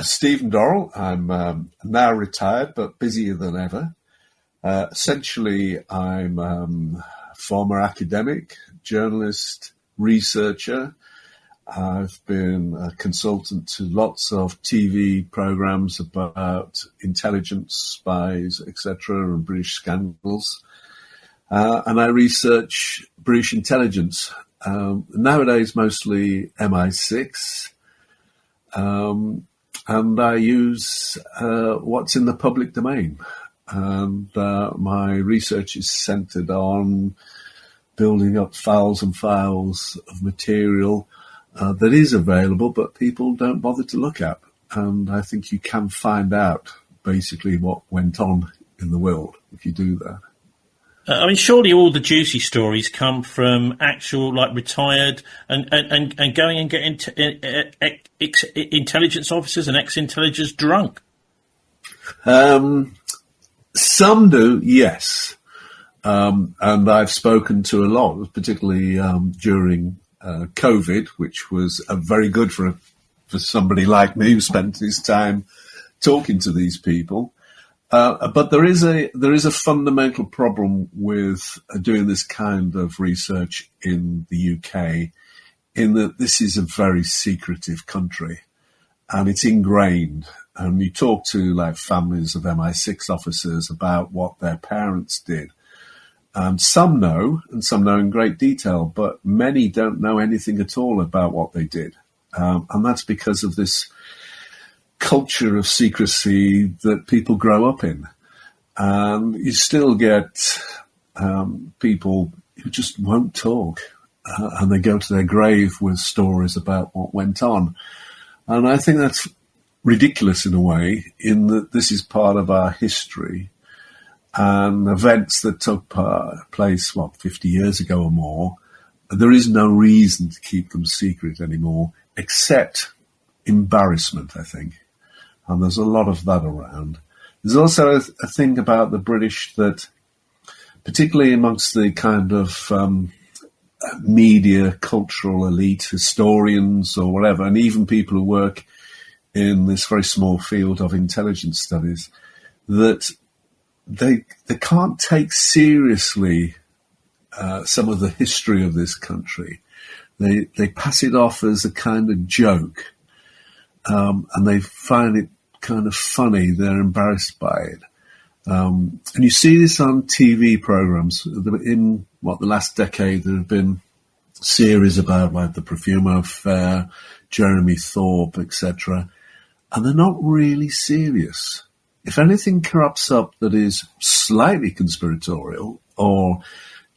Stephen Dorrill. I'm now retired, but busier than ever. Essentially, I'm a former academic, journalist, researcher. I've been a consultant to lots of TV programs about intelligence, spies, etc., and British scandals. And I research British intelligence, nowadays mostly MI6. And I use what's in the public domain. And my research is centered on building up files and files of material that is available, but people don't bother to look at. And I think you can find out basically what went on in the world if you do that. I mean, surely all the juicy stories come from actual, like, retired and going and getting intelligence officers and ex-intelligence drunk. Some do, yes. And I've spoken to a lot, particularly during COVID, which was very good for somebody like me who spent his time talking to these people. But there is a fundamental problem with doing this kind of research in the UK, in that this is a very secretive country, and it's ingrained. And you talk to like families of MI6 officers about what their parents did, and some know in great detail, but many don't know anything at all about what they did, and that's because of this culture of secrecy that people grow up in. And you still get people who just won't talk, and they go to their grave with stories about what went on. And I think that's ridiculous in a way, in that this is part of our history, and events that took place, 50 years ago or more. There is no reason to keep them secret anymore, except embarrassment, I think. And there's a lot of that around. There's also a thing about the British that, particularly amongst the kind of media, cultural elite, historians or whatever, and even people who work in this very small field of intelligence studies, that they can't take seriously some of the history of this country. They pass it off as a kind of joke. And they find it kind of funny. They're embarrassed by it. And you see this on TV programs. In the last decade, there have been series about like the Profumo Affair, Jeremy Thorpe, etc. And they're not really serious. If anything crops up that is slightly conspiratorial or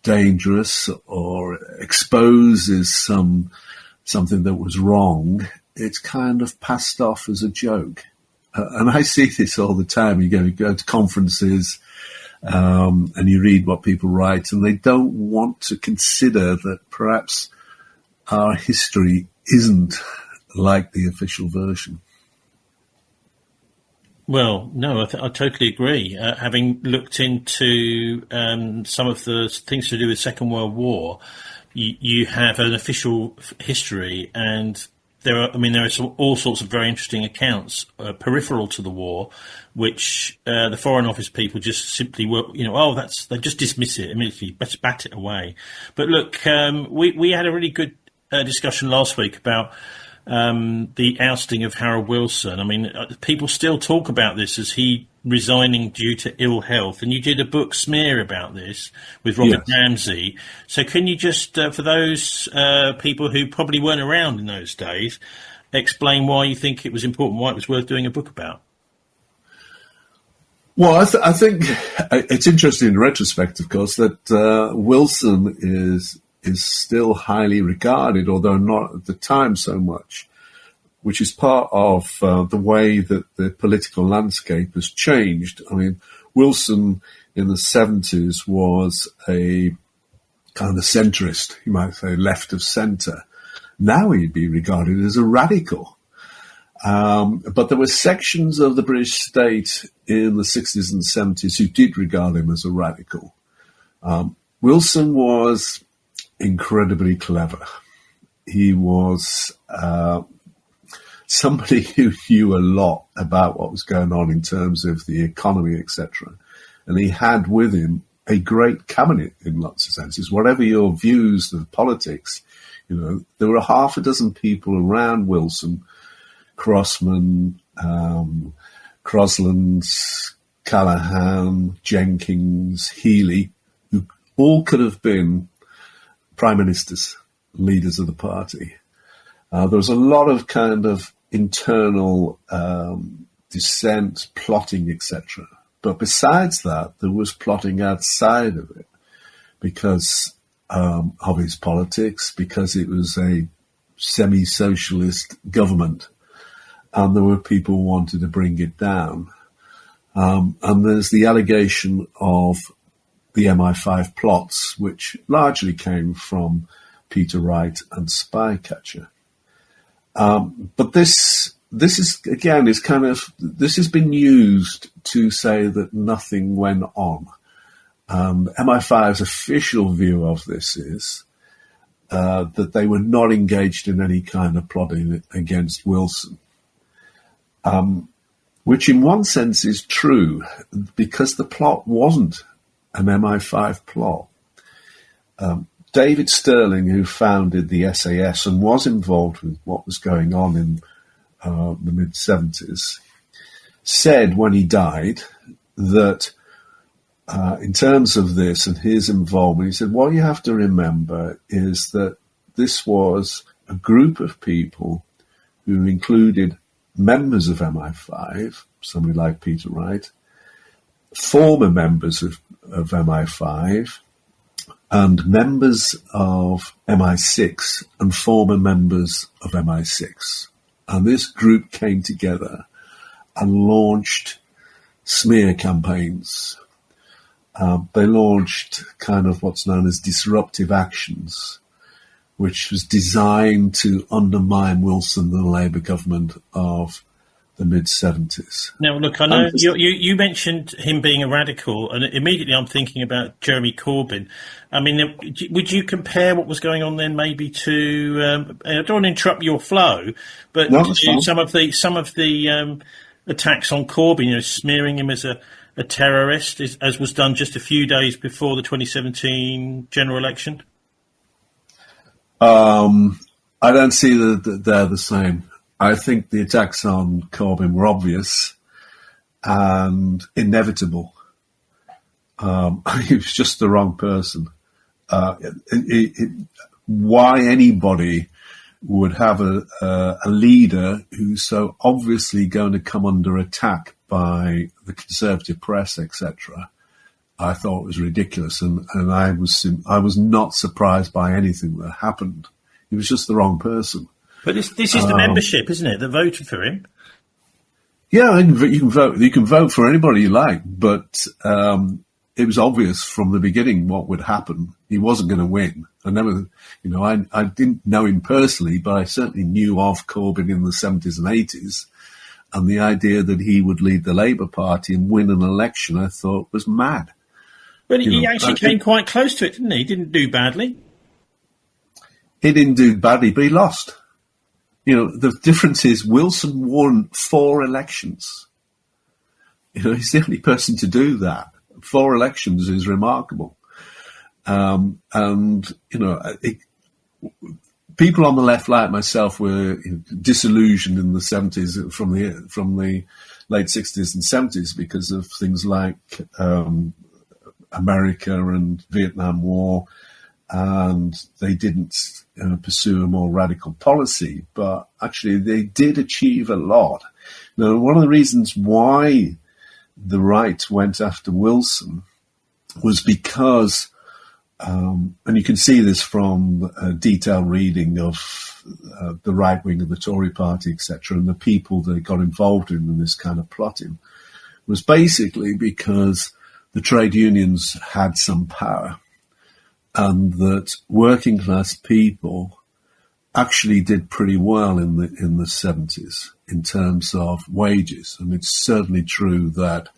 dangerous or exposes something that was wrong, it's kind of passed off as a joke. And I see this all the time. You go to conferences and you read what people write, and they don't want to consider that perhaps our history isn't like the official version. Well, no, I totally agree. Having looked into some of the things to do with Second World War, you have an official history, and there are all sorts of very interesting accounts peripheral to the war, which the Foreign Office people just simply were, they just dismiss it immediately, bat it away. But look, we had a really good discussion last week about the ousting of Harold Wilson. I mean, people still talk about this as he resigning due to ill health, and you did a book smear about this with Robert Ramsay. So can you just, for those people who probably weren't around in those days, explain why you think it was important, why it was worth doing a book about? Well, I think it's interesting in retrospect, of course, that Wilson is still highly regarded, although not at the time so much, which is part of the way that the political landscape has changed. I mean, Wilson in the 70s was a kind of centrist, you might say left of centre. Now he'd be regarded as a radical. But there were sections of the British state in the 60s and 70s who did regard him as a radical. Wilson was incredibly clever. He was somebody who knew a lot about what was going on in terms of the economy, etc. And he had with him a great cabinet in lots of senses. Whatever your views of politics, there were half a dozen people around Wilson, Crossman, Croslands, Callaghan, Jenkins, Healy, who all could have been prime ministers, leaders of the party. There was a lot of kind of internal dissent, plotting, etc. But besides that, there was plotting outside of it because of his politics, because it was a semi-socialist government, and there were people who wanted to bring it down. And there's the allegation of the MI5 plots, which largely came from Peter Wright and Spycatcher. But this is again this has been used to say that nothing went on. MI5's official view of this is that they were not engaged in any kind of plotting against Wilson, which in one sense is true because the plot wasn't an MI5 plot. David Sterling, who founded the SAS and was involved with what was going on in the mid-70s, said when he died that in terms of this and his involvement, he said, what you have to remember is that this was a group of people who included members of MI5, somebody like Peter Wright, former members of MI5, and members of MI6 and former members of MI6. And this group came together and launched smear campaigns. They launched kind of what's known as disruptive actions, which was designed to undermine Wilson and the Labour government of the mid-70s. Now, look, I know you mentioned him being a radical, and immediately I'm thinking about Jeremy Corbyn. I mean, would you compare what was going on then maybe to, I don't want to interrupt your flow, but to some of the attacks on Corbyn, smearing him as a terrorist, as was done just a few days before the 2017 general election? I don't see that they're the same. I think the attacks on Corbyn were obvious and inevitable. He was just the wrong person. Why anybody would have a leader who's so obviously going to come under attack by the Conservative press, etc., I thought was ridiculous, and I was not surprised by anything that happened. He was just the wrong person. But this is the membership, isn't it, that voted for him? Yeah, you can vote. You can vote for anybody you like, but it was obvious from the beginning what would happen. He wasn't going to win. I didn't know him personally, but I certainly knew of Corbyn in the 70s and 80s, and the idea that he would lead the Labour Party and win an election, I thought was mad. But he actually came quite close to it, didn't he? He didn't do badly. He didn't do badly, but he lost. The difference is Wilson won 4 elections. He's the only person to do that. 4 elections is remarkable. People on the left, like myself, were disillusioned in the 70s from the late 60s and 70s because of things like America and Vietnam War, and they didn't pursue a more radical policy, but actually they did achieve a lot. Now, one of the reasons why the right went after Wilson was because, and you can see this from a detailed reading of the right wing of the Tory party, etc., and the people that got involved in this kind of plotting, was basically because the trade unions had some power, and that working class people actually did pretty well in the 70s in terms of wages. And it's certainly true that,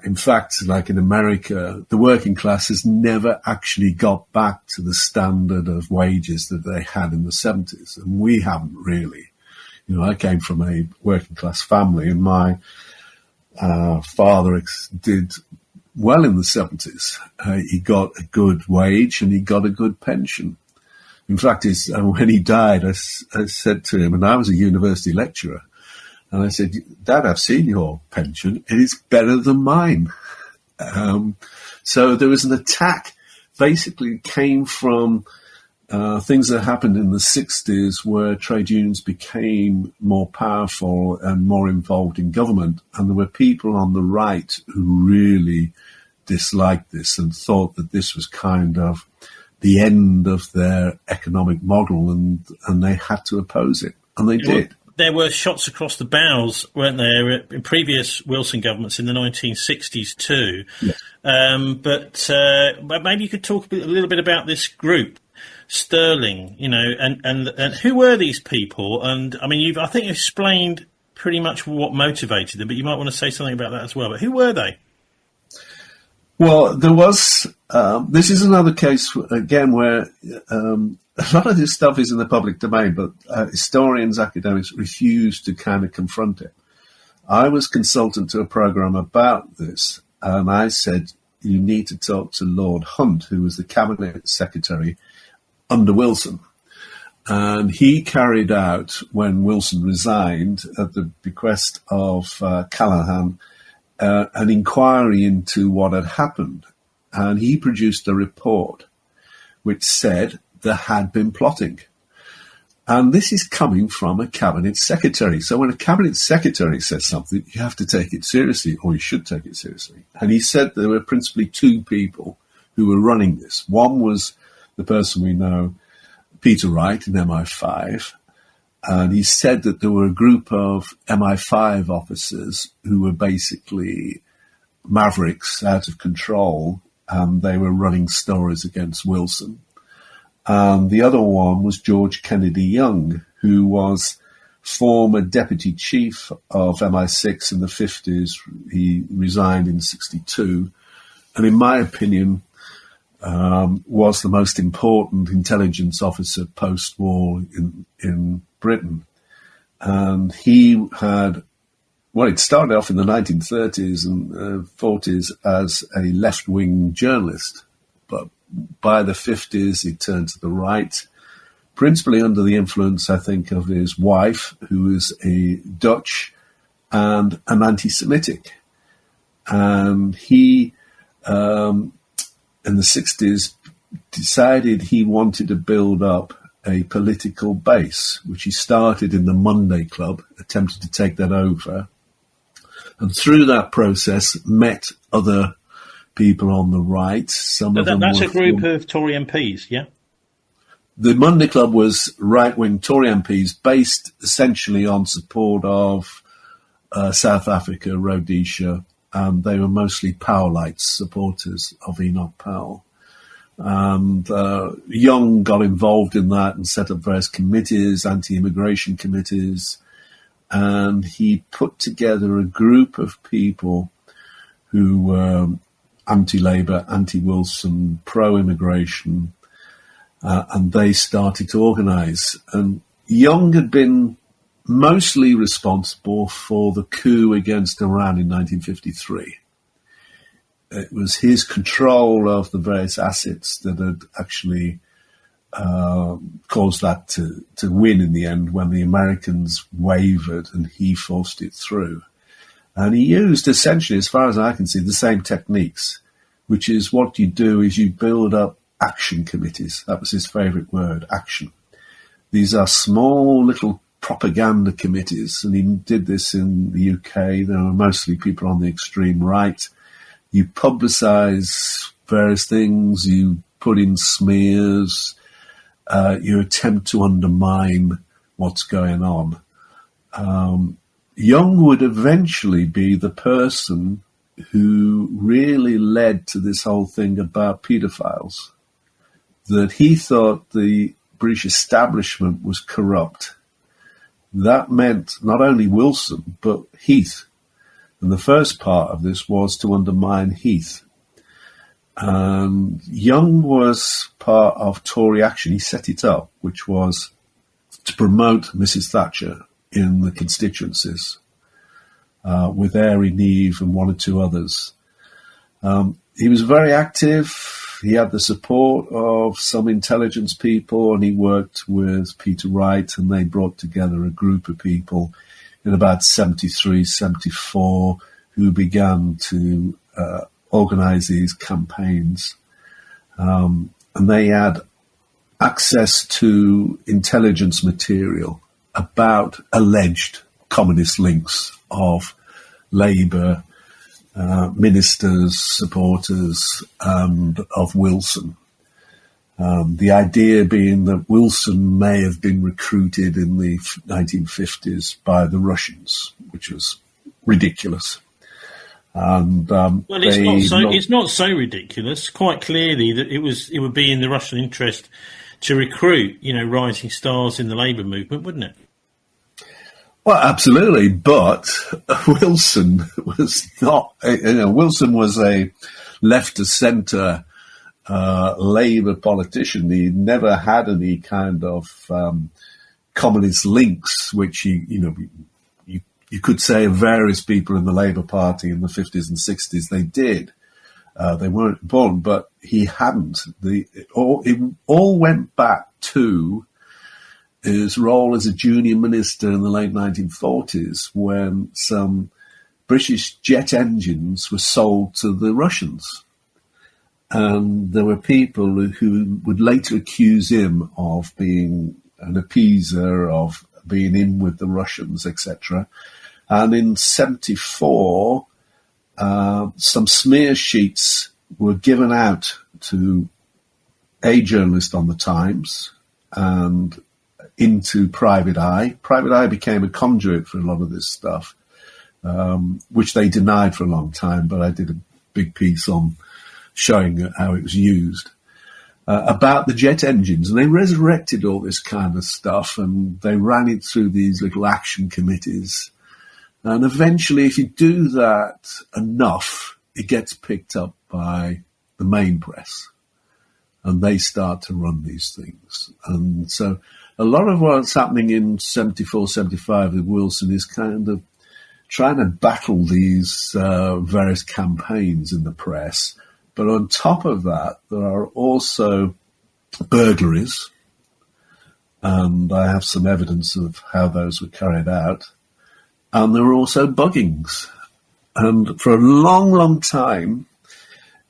in fact, like in America, the working classes never actually got back to the standard of wages that they had in the 70s. And we haven't really. I came from a working class family, and my father did well in the 70s. He got a good wage and he got a good pension. In fact, when he died, I said to him, and I was a university lecturer, and I said, "Dad, I've seen your pension. It is better than mine." So there was an attack. Basically, it came from things that happened in the 60s where trade unions became more powerful and more involved in government. And there were people on the right who really disliked this and thought that this was kind of the end of their economic model, and they had to oppose it. And they did. There were shots across the bows, weren't there, in previous Wilson governments in the 1960s too. Yes. But maybe you could talk a little bit about this group, Sterling, and who were these people? And I mean, I think you explained pretty much what motivated them, but you might want to say something about that as well. But who were they? Well, there was. This is another case again where a lot of this stuff is in the public domain, but historians, academics refuse to kind of confront it. I was consultant to a program about this, and I said, you need to talk to Lord Hunt, who was the cabinet secretary under Wilson. And he carried out, when Wilson resigned, at the bequest of Callaghan, an inquiry into what had happened. And he produced a report which said there had been plotting. And this is coming from a cabinet secretary. So when a cabinet secretary says something, you have to take it seriously, or you should take it seriously. And he said there were principally two people who were running this. One was the person we know, Peter Wright in MI5. And he said that there were a group of MI5 officers who were basically mavericks out of control, and they were running stories against Wilson. And the other one was George Kennedy Young, who was former deputy chief of MI6 in the 50s. He resigned in 62. And in my opinion, was the most important intelligence officer post-war in Britain. And he had, it started off in the 1930s and 40s as a left-wing journalist, but by the 50s he turned to the right, principally under the influence, I think, of his wife, who is a Dutch and an anti-Semitic. And he, in the 60s, decided he wanted to build up a political base, which he started in the Monday Club, attempted to take that over. And through that process, met other people on the right. That's a group of Tory MPs, yeah? The Monday Club was right-wing Tory MPs based essentially on support of South Africa, Rhodesia, and they were mostly Powellites, supporters of Enoch Powell. And Young got involved in that and set up various committees, anti-immigration committees, and he put together a group of people who were anti-Labour, anti-Wilson, pro-immigration, and they started to organise. And Young had been mostly responsible for the coup against Iran in 1953. It was his control of the various assets that had actually caused that to win in the end when the Americans wavered and he forced it through. And he used essentially, as far as I can see, the same techniques, which is what you do is you build up action committees. That was his favourite word, action. These are small little propaganda committees, and he did this in the UK. There were mostly people on the extreme right. You publicise various things, you put in smears, you attempt to undermine what's going on. Young would eventually be the person who really led to this whole thing about paedophiles, that he thought the British establishment was corrupt. That meant not only Wilson, but Heath. And the first part of this was to undermine Heath. And Young was part of Tory Action. He set it up, which was to promote Mrs. Thatcher in the constituencies, with Airy Neve and one or two others. He was very active. He had the support of some intelligence people, and he worked with Peter Wright, and they brought together a group of people in about 73, 74, who began to organise these campaigns. And they had access to intelligence material about alleged communist links of Labour ministers, supporters, and of Wilson. The idea being that Wilson may have been recruited in the 1950s by the Russians, which was ridiculous. And well, it's not so ridiculous. Quite clearly, that it would be in the Russian interest to recruit, rising stars in the Labour movement, wouldn't it? Well, absolutely, but Wilson was not. Wilson was a left of centre Labour politician. He never had any kind of communist links, which you could say of various people in the Labour Party in the 50s and 60s. They did. They weren't important, but he hadn't. It all went back to his role as a junior minister in the late 1940s, when some British jet engines were sold to the Russians. And there were people who would later accuse him of being an appeaser, of being in with the Russians, etc. And in 74, some smear sheets were given out to a journalist on the Times and into Private Eye. Private Eye became a conduit for a lot of this stuff, which they denied for a long time, but I did a big piece on showing how it was used, about the jet engines. And they resurrected all this kind of stuff, and they ran it through these little action committees. And eventually, if you do that enough, it gets picked up by the main press, and they start to run these things. And so a lot of what's happening in 74, 75 with Wilson is kind of trying to battle these various campaigns in the press. But on top of that, there are also burglaries, and I have some evidence of how those were carried out. And there were also buggings. And for a long, long time,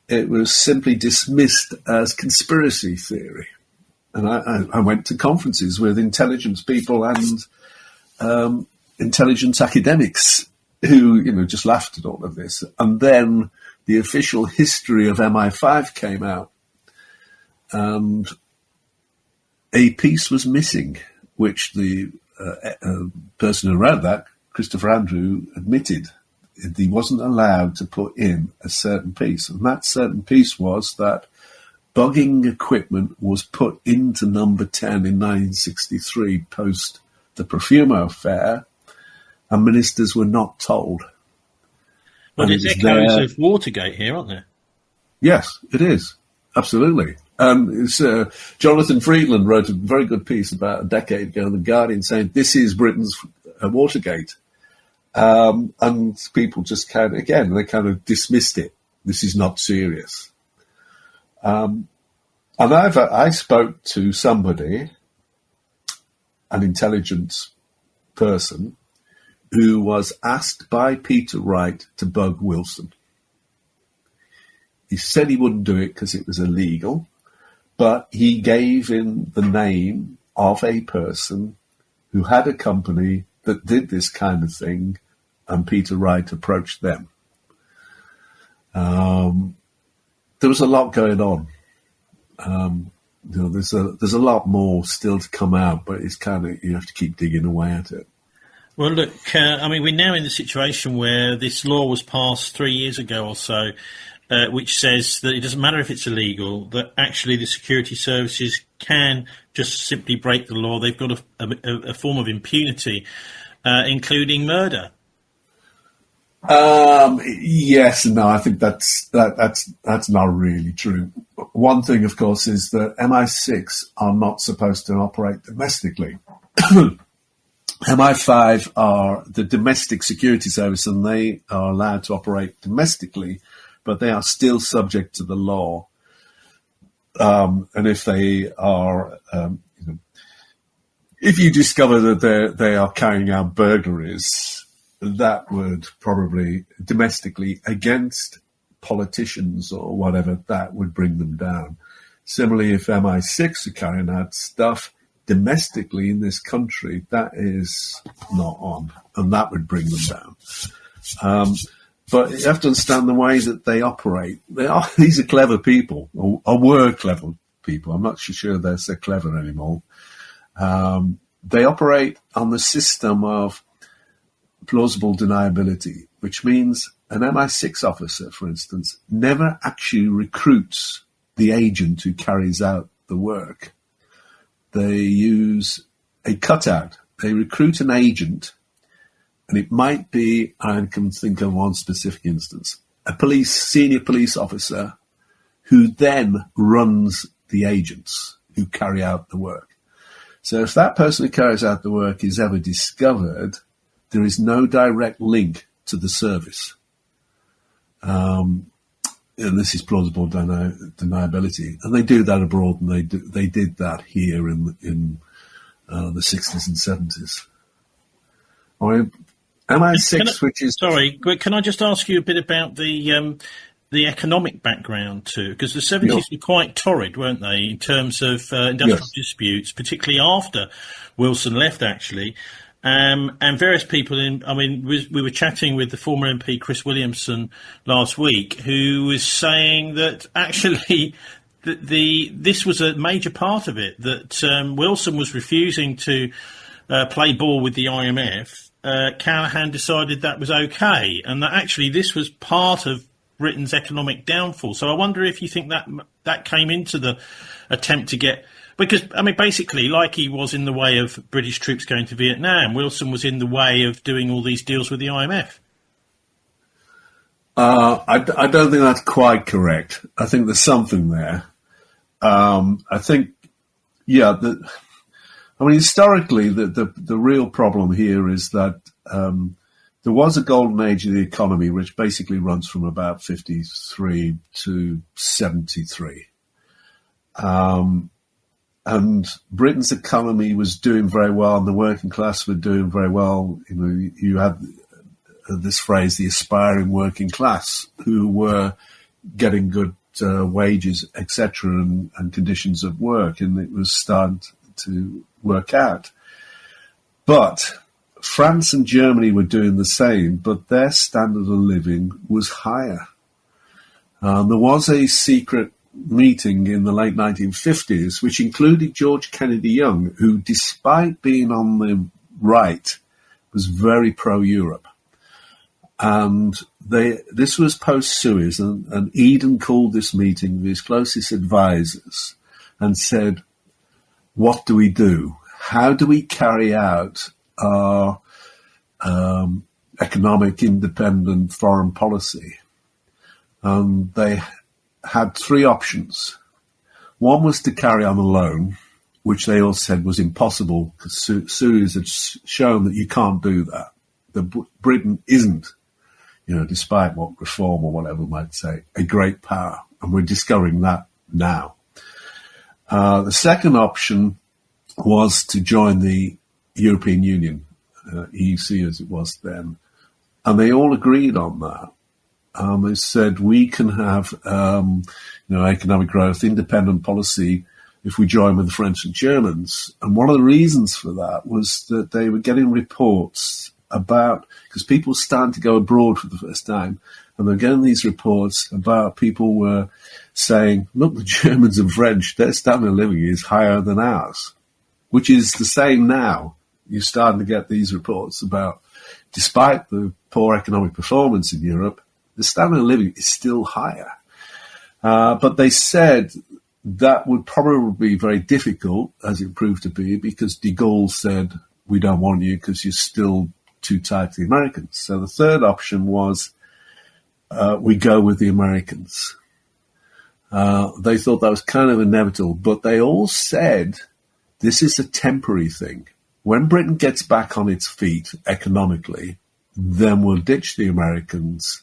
it was simply dismissed as conspiracy theory. And I went to conferences with intelligence people and intelligence academics who, just laughed at all of this. And then the official history of MI5 came out, and a piece was missing, which the person who wrote that, Christopher Andrew, admitted. He wasn't allowed to put in a certain piece. And that certain piece was that bugging equipment was put into number 10 in 1963 post the Profumo affair, and ministers were not told. Well, there's echoes of Watergate here, aren't there? Yes, it is. Absolutely. Jonathan Friedland wrote a very good piece about a decade ago in The Guardian saying this is Britain's Watergate. And people just kind of dismissed it. This is not serious. And I spoke to somebody, an intelligence person, who was asked by Peter Wright to bug Wilson. He said he wouldn't do it because it was illegal, but he gave in the name of a person who had a company that did this kind of thing, and Peter Wright approached them. There was a lot going on. There's a lot more still to come out, but it's you have to keep digging away at it. Well, look, we're now in the situation where this law was passed 3 years ago or so, which says that it doesn't matter if it's illegal, that actually the security services can just simply break the law. They've got a form of impunity, including murder. Yes and no. I think that's not really true. One thing, of course, is that MI6 are not supposed to operate domestically. MI5 are the domestic security service, and they are allowed to operate domestically, but they are still subject to the law. And if they are, if you discover that they are carrying out burglaries, that would probably domestically against politicians or whatever, that would bring them down. Similarly, if MI6 are carrying out stuff domestically in this country, that is not on, and that would bring them down. But you have to understand the way that they operate. These are clever people, or were clever people. I'm not sure they're so clever anymore. They operate on the system of plausible deniability, which means an MI6 officer, for instance, never actually recruits the agent who carries out the work. They use a cutout. They recruit an agent, and it might be, I can think of one specific instance, a senior police officer who then runs the agents who carry out the work. So if that person who carries out the work is ever discovered, there is no direct link to the service. And this is plausible deniability. And they do that abroad, and they did that here in the 60s and 70s. MI6, which is... Sorry, can I just ask you a bit about the economic background too? Because the 70s were quite torrid, weren't they, in terms of industrial disputes, particularly after Wilson left, actually. And various people we were chatting with the former MP Chris Williamson last week, who was saying that actually this was a major part of it, that Wilson was refusing to play ball with the IMF. Callaghan decided that was okay, and that actually this was part of Britain's economic downfall. So I wonder if you think that came into the attempt to get... Because, basically, like he was in the way of British troops going to Vietnam, Wilson was in the way of doing all these deals with the IMF. I don't think that's quite correct. I think there's something there. I think, historically, the real problem here is that there was a golden age of the economy, which basically runs from about 53 to 73. And Britain's economy was doing very well, and the working class were doing very well. You had this phrase, the aspiring working class, who were getting good wages, etc., and conditions of work, and it was starting to work out. But France and Germany were doing the same, but their standard of living was higher. There was a secret meeting in the late 1950s, which included George Kennedy Young, who, despite being on the right, was very pro-Europe. And this was post-Suez, and Eden called this meeting with his closest advisors and said, what do we do? How do we carry out our economic independent foreign policy? And they had three options. One was to carry on alone, which they all said was impossible because Suez had shown that you can't do that. Britain isn't, despite what reform or whatever might say, a great power. And we're discovering that now. The second option was to join the European Union, EEC as it was then. And they all agreed on that. They said we can have, economic growth, independent policy if we join with the French and Germans. And one of the reasons for that was that they were getting reports about, because people were starting to go abroad for the first time, and they're getting these reports about people were saying, look, the Germans and French, their standard of living is higher than ours, which is the same now. You're starting to get these reports about, despite the poor economic performance in Europe, the standard of living is still higher. But they said that would probably be very difficult, as it proved to be, because de Gaulle said, we don't want you because you're still too tied to the Americans. So the third option was we go with the Americans. They thought that was kind of inevitable, but they all said this is a temporary thing. when Britain gets back on its feet economically, then we'll ditch the Americans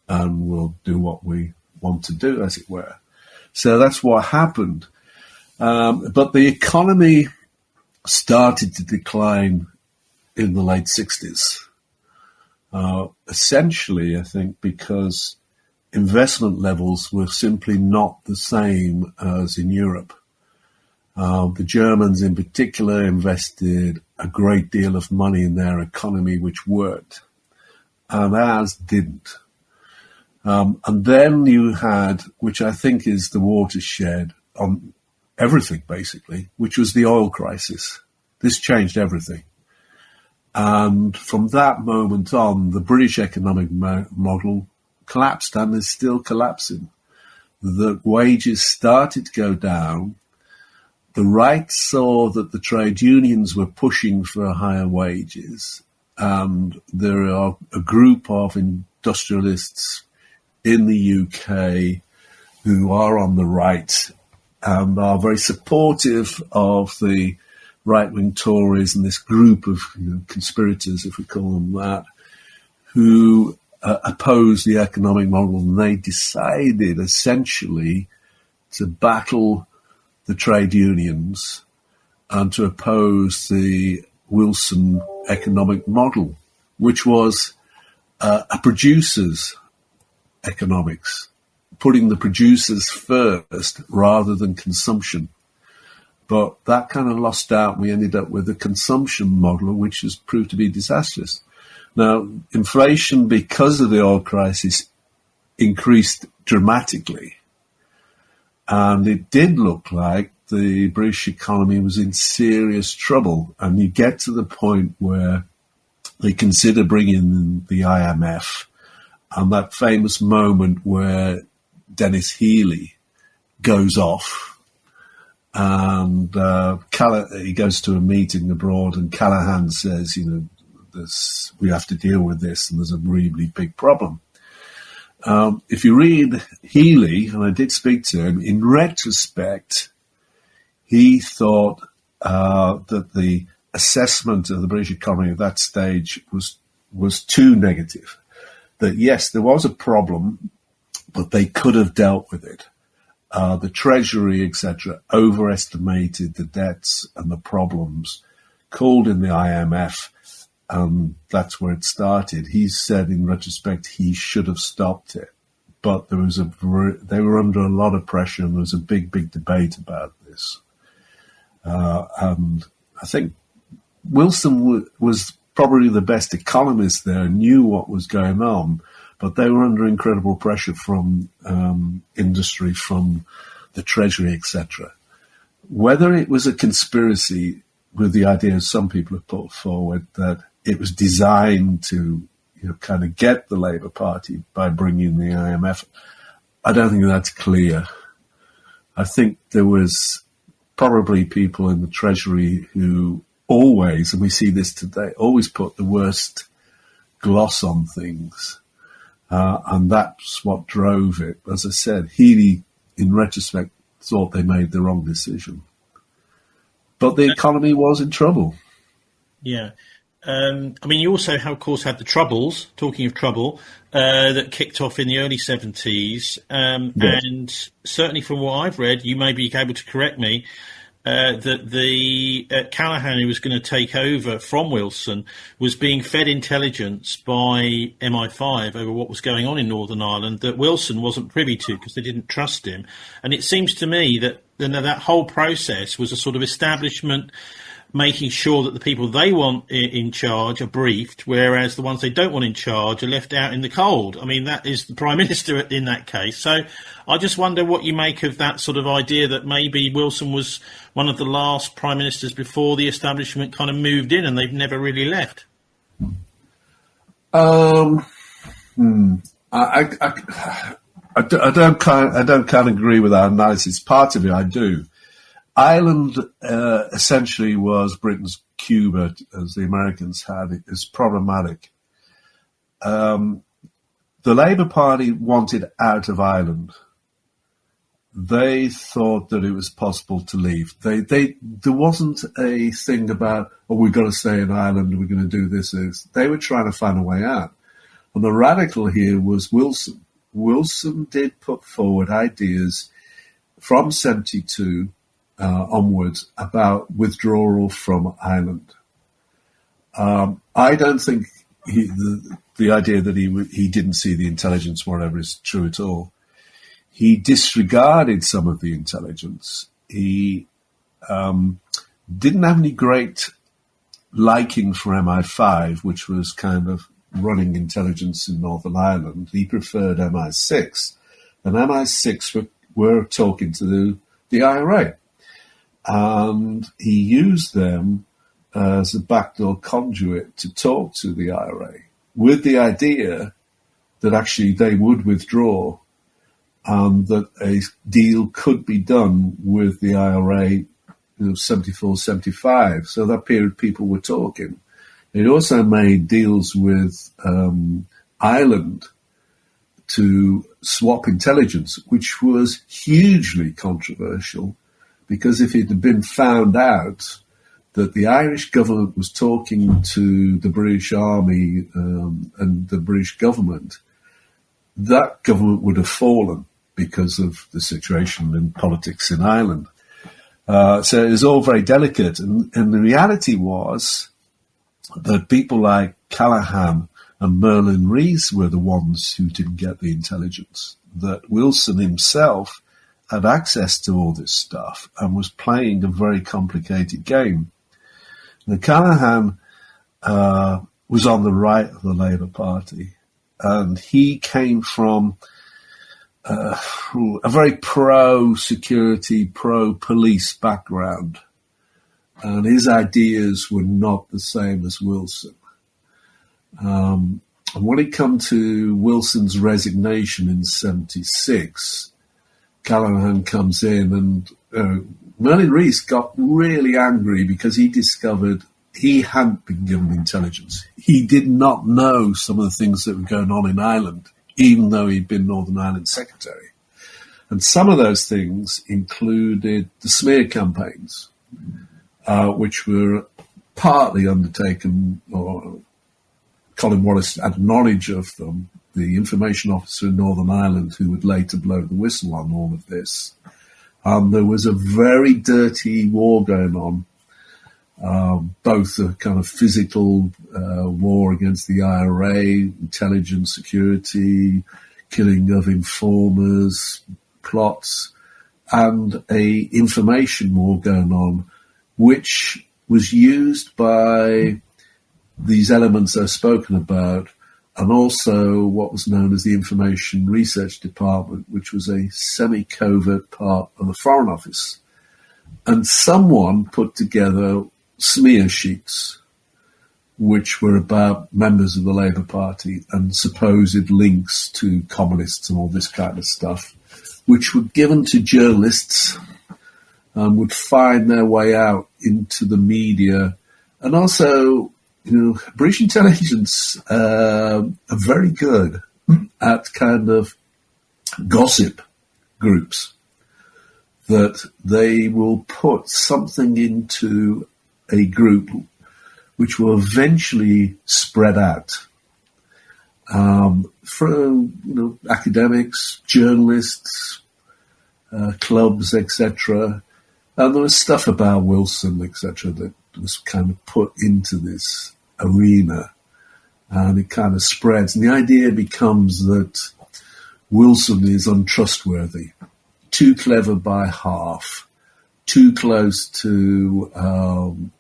and we'll do what we want to do, as it were. So that's what happened. But the economy started to decline in the late 60s. Essentially, I think, because investment levels were simply not the same as in Europe. The Germans in particular invested a great deal of money in their economy, which worked, and ours didn't. And then you had, which I think is the watershed on everything, basically, which was the oil crisis. This changed everything. And from that moment on, the British economic model collapsed and is still collapsing. The wages started to go down. The right saw that the trade unions were pushing for higher wages. And there are a group of industrialists in the UK who are on the right and are very supportive of the right-wing Tories and this group of conspirators, if we call them that, who oppose the economic model. And they decided essentially to battle the trade unions and to oppose the Wilson economic model, which was a producer's economics, putting the producers first rather than consumption. But that kind of lost out, and we ended up with a consumption model, which has proved to be disastrous. Now, inflation, because of the oil crisis, increased dramatically. And it did look like the British economy was in serious trouble. And you get to the point where they consider bringing in the IMF, and that famous moment where Dennis Healey goes off and he goes to a meeting abroad, and Callaghan says, we have to deal with this, and there's a really big problem. If you read Healey, and I did speak to him, in retrospect, he thought that the assessment of the British economy at that stage was too negative. That yes, there was a problem, but they could have dealt with it. The Treasury, etc., overestimated the debts and the problems, called in the IMF, and that's where it started. He said, in retrospect, he should have stopped it, but they were under a lot of pressure, and there was a big debate about this. And I think Wilson was probably the best economist there, knew what was going on, but they were under incredible pressure from industry, from the Treasury, etc. Whether it was a conspiracy with the idea some people have put forward that it was designed to kind of get the Labour Party by bringing the IMF, I don't think that's clear. I think there was probably people in the Treasury who always, and we see this today, always put the worst gloss on things. And that's what drove it. As I said, Healey, in retrospect, thought they made the wrong decision. But the economy was in trouble. Yeah. You also, of course, had the Troubles, talking of trouble, that kicked off in the early 70s. Yes. And certainly from what I've read, you may be able to correct me, that the Callaghan, who was going to take over from Wilson, was being fed intelligence by MI5 over what was going on in Northern Ireland that Wilson wasn't privy to because they didn't trust him. And it seems to me that that whole process was a sort of establishment making sure that the people they want in charge are briefed, whereas the ones they don't want in charge are left out in the cold. I mean, that is the Prime Minister in that case. So I just wonder what you make of that sort of idea that maybe Wilson was one of the last Prime Ministers before the establishment kind of moved in and they've never really left. I don't kind of agree with that analysis. Part of it I do. Ireland essentially was Britain's Cuba, as the Americans had it, is problematic. The Labour Party wanted out of Ireland. they thought that it was possible to leave. There wasn't a thing about, oh, we've got to stay in Ireland, we're going to do this. They were trying to find a way out. And the radical here was Wilson. Wilson did put forward ideas from 72 onwards about withdrawal from Ireland. I don't think the idea that he didn't see the intelligence, whatever, is true at all. He disregarded some of the intelligence. He didn't have any great liking for MI5, which was kind of running intelligence in Northern Ireland. He preferred MI6. And MI6 were talking to the IRA. And he used them as a backdoor conduit to talk to the IRA with the idea that actually they would withdraw and that a deal could be done with the IRA, 74, 75. So that period people were talking. It also made deals with Ireland to swap intelligence, which was hugely controversial, because if it had been found out that the Irish government was talking to the British Army and the British government, that government would have fallen because of the situation in politics in Ireland. So it was all very delicate. And the reality was that people like Callahan and Merlin Rees were the ones who didn't get the intelligence, that Wilson himself had access to all this stuff and was playing a very complicated game. Now, Callahan was on the right of the Labour Party, and he came from a very pro-security, pro-police background, and his ideas were not the same as Wilson. And when it come to Wilson's resignation in 76, Callahan comes in, and Merlin Rees got really angry because he discovered he hadn't been given intelligence. He did not know some of the things that were going on in Ireland, even though he'd been Northern Ireland Secretary. And some of those things included the smear campaigns, which were partly undertaken, or Colin Wallace had knowledge of them, the information officer in Northern Ireland who would later blow the whistle on all of this. There was a very dirty war going on, both a kind of physical war against the IRA, intelligence, security, killing of informers, plots, and a information war going on, which was used by these elements I've spoken about, and also what was known as the Information Research Department, which was a semi-covert part of the Foreign Office. And someone put together smear sheets, which were about members of the Labour Party and supposed links to communists and all this kind of stuff, which were given to journalists and would find their way out into the media. And also, British intelligence are very good at kind of gossip groups, that they will put something into a group which will eventually spread out for academics, journalists, clubs, etc. And there was stuff about Wilson, etc., that was kind of put into this arena, and it kind of spreads. And the idea becomes that Wilson is untrustworthy, too clever by half, too close to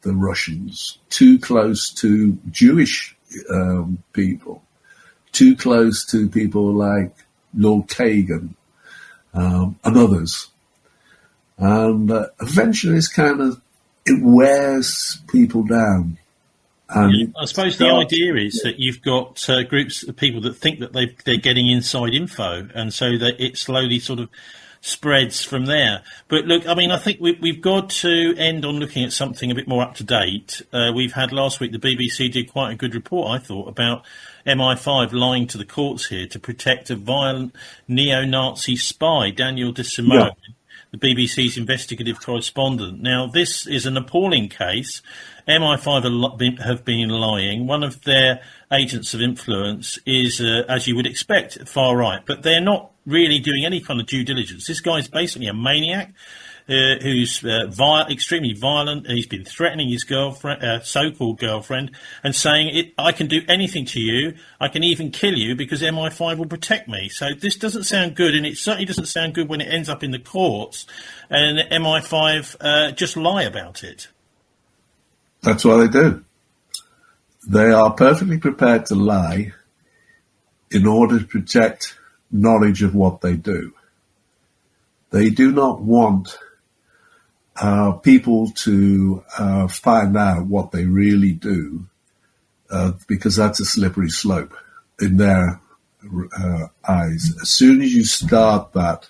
the Russians, too close to Jewish people, too close to people like Lord Kagan and others. And eventually it wears people down. I suppose the idea is that you've got groups of people that think that they're getting inside info, and so that it slowly sort of spreads from there. But look, I mean, I think we've got to end on looking at something a bit more up to date. We've had last week, the BBC did quite a good report, I thought, about MI5 lying to the courts here to protect a violent neo-Nazi spy, Daniel de Simone. Yeah. The BBC's investigative correspondent. Now, this is an appalling case. MI5 have been lying. One of their agents of influence is, as you would expect, far right, but they're not really doing any kind of due diligence. This guy's basically a maniac who's extremely violent. He's been threatening his girlfriend, so-called girlfriend, and saying, I can do anything to you. I can even kill you because MI5 will protect me. So this doesn't sound good, and it certainly doesn't sound good when it ends up in the courts and MI5 just lie about it. That's what they do. They are perfectly prepared to lie in order to protect knowledge of what they do. They do not want people to find out what they really do, because that's a slippery slope in their eyes. As soon as you start that,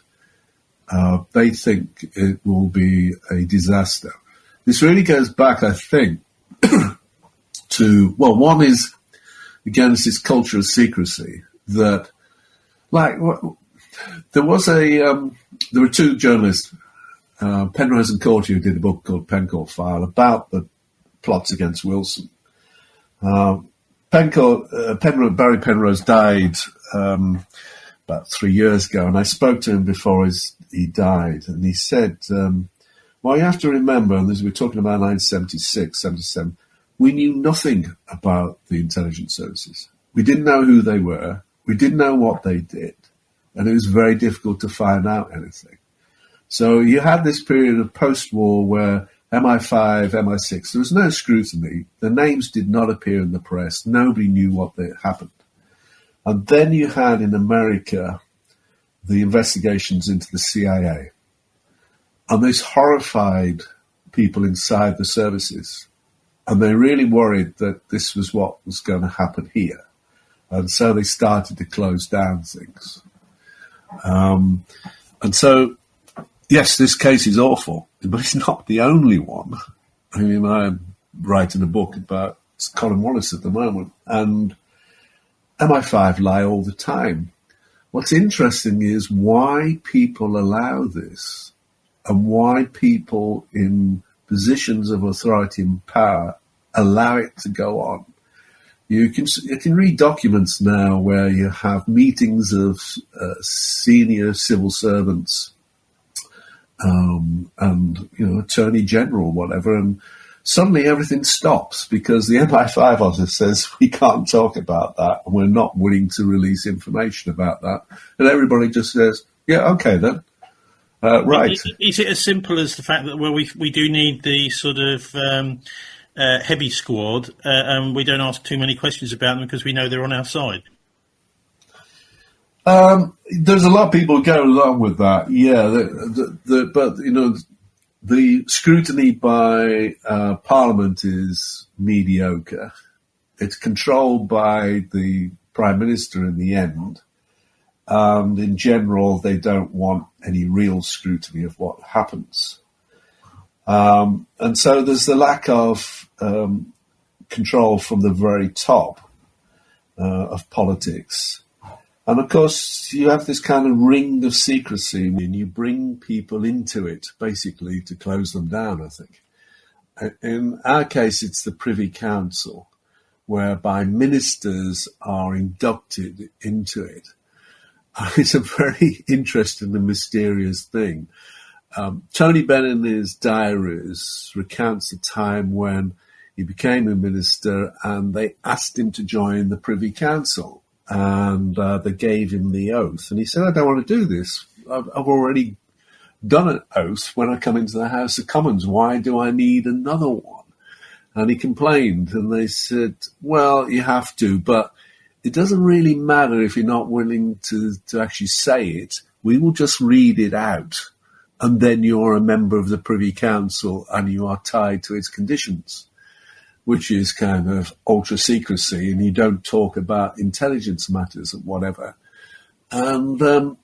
they think it will be a disaster. This really goes back, I think, to, well, one is, again, it's this culture of secrecy that, like, there were two journalists, Penrose and Courtier, who did a book called Pencourt File about the plots against Wilson. Barry Penrose died about 3 years ago, and I spoke to him before he died, and he said, well, you have to remember, and as we're talking about 1976, 77, we knew nothing about the intelligence services. We didn't know who they were. We didn't know what they did. And it was very difficult to find out anything. So you had this period of post-war where MI5, MI6, there was no scrutiny. The names did not appear in the press. Nobody knew what happened. And then you had in America the investigations into the CIA. And this horrified people inside the services. And they really worried that this was what was going to happen here. And so they started to close down things. And so, yes, this case is awful, but it's not the only one. I mean, I'm writing a book about Colin Wallace at the moment, and MI5 lie all the time. What's interesting is why people allow this and why people in positions of authority and power allow it to go on. You can read documents now where you have meetings of senior civil servants and attorney general, whatever, and suddenly everything stops because the MI5 officer says we can't talk about that and we're not willing to release information about that, and everybody just says, yeah, okay then. Right. Is it as simple as the fact that we do need the sort of heavy squad, and we don't ask too many questions about them because we know they're on our side? There's a lot of people who go along with that, yeah. But the scrutiny by Parliament is mediocre. It's controlled by the Prime Minister in the end. And in general, they don't want any real scrutiny of what happens. And so there's the lack of control from the very top of politics. And of course, you have this kind of ring of secrecy and you bring people into it, basically, to close them down, I think. In our case, it's the Privy Council, whereby ministers are inducted into it. It's a very interesting and mysterious thing. Tony Benn in his diaries recounts a time when he became a minister and they asked him to join the Privy Council, and they gave him the oath. And he said, I don't want to do this. I've already done an oath when I come into the House of Commons. Why do I need another one? And he complained, and they said, well, you have to, but it doesn't really matter if you're not willing to actually say it. We will just read it out, and then you're a member of the Privy Council and you are tied to its conditions, which is kind of ultra secrecy, and you don't talk about intelligence matters and whatever. And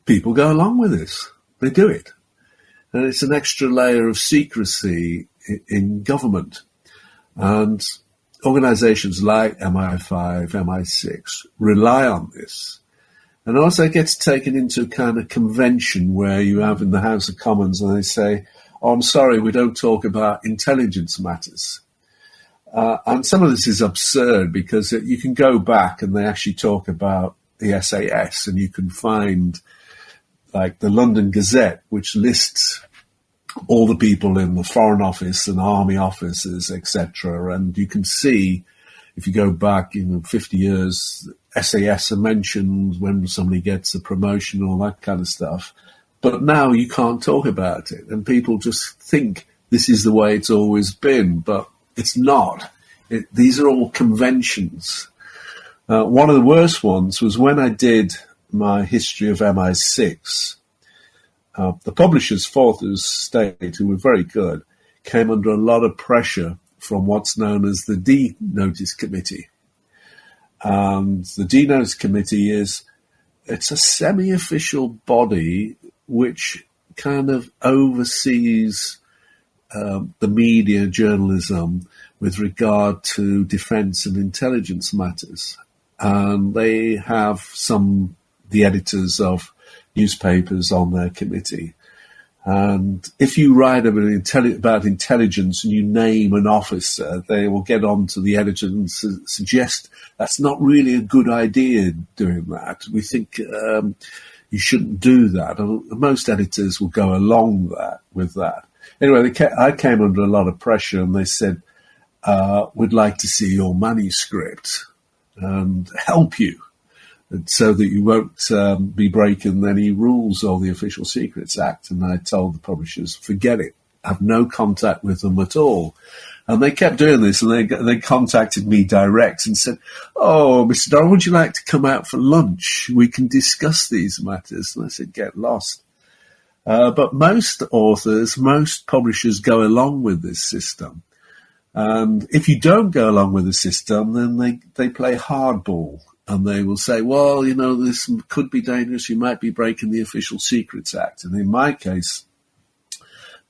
people go along with this. they do it. And it's an extra layer of secrecy in government. And organizations like MI5, MI6 rely on this. And also it gets taken into a kind of convention where you have in the House of Commons and they say, oh, I'm sorry, we don't talk about intelligence matters. And some of this is absurd because you can go back and they actually talk about the SAS, and you can find like the London Gazette, which lists all the people in the Foreign Office and Army officers, etc. And you can see, if you go back 50 years, SAS are mentioned when somebody gets a promotion, all that kind of stuff. But now you can't talk about it, and people just think this is the way it's always been, but it's not. These are all conventions. One of the worst ones was when I did my history of MI6. The publishers, Fourthers State, who were very good, came under a lot of pressure from what's known as the D-Notice Committee. And the D-Notice Committee it's a semi-official body which kind of oversees the media journalism with regard to defence and intelligence matters. And they have the editors of newspapers on their committee. And if you write about intelligence and you name an officer, they will get on to the editor and suggest that's not really a good idea doing that. We think you shouldn't do that. And most editors will go along with that. Anyway, I came under a lot of pressure and they said, we'd like to see your manuscript and help you, so that you won't be breaking any rules or the Official Secrets Act. And I told the publishers, forget it. I have no contact with them at all. And they kept doing this, and they contacted me direct and said, oh, Mr. Dorrill, would you like to come out for lunch? We can discuss these matters. And I said, get lost. But most authors, most publishers go along with this system. And if you don't go along with the system, then they play hardball. And they will say, well, this could be dangerous. You might be breaking the Official Secrets Act. And in my case,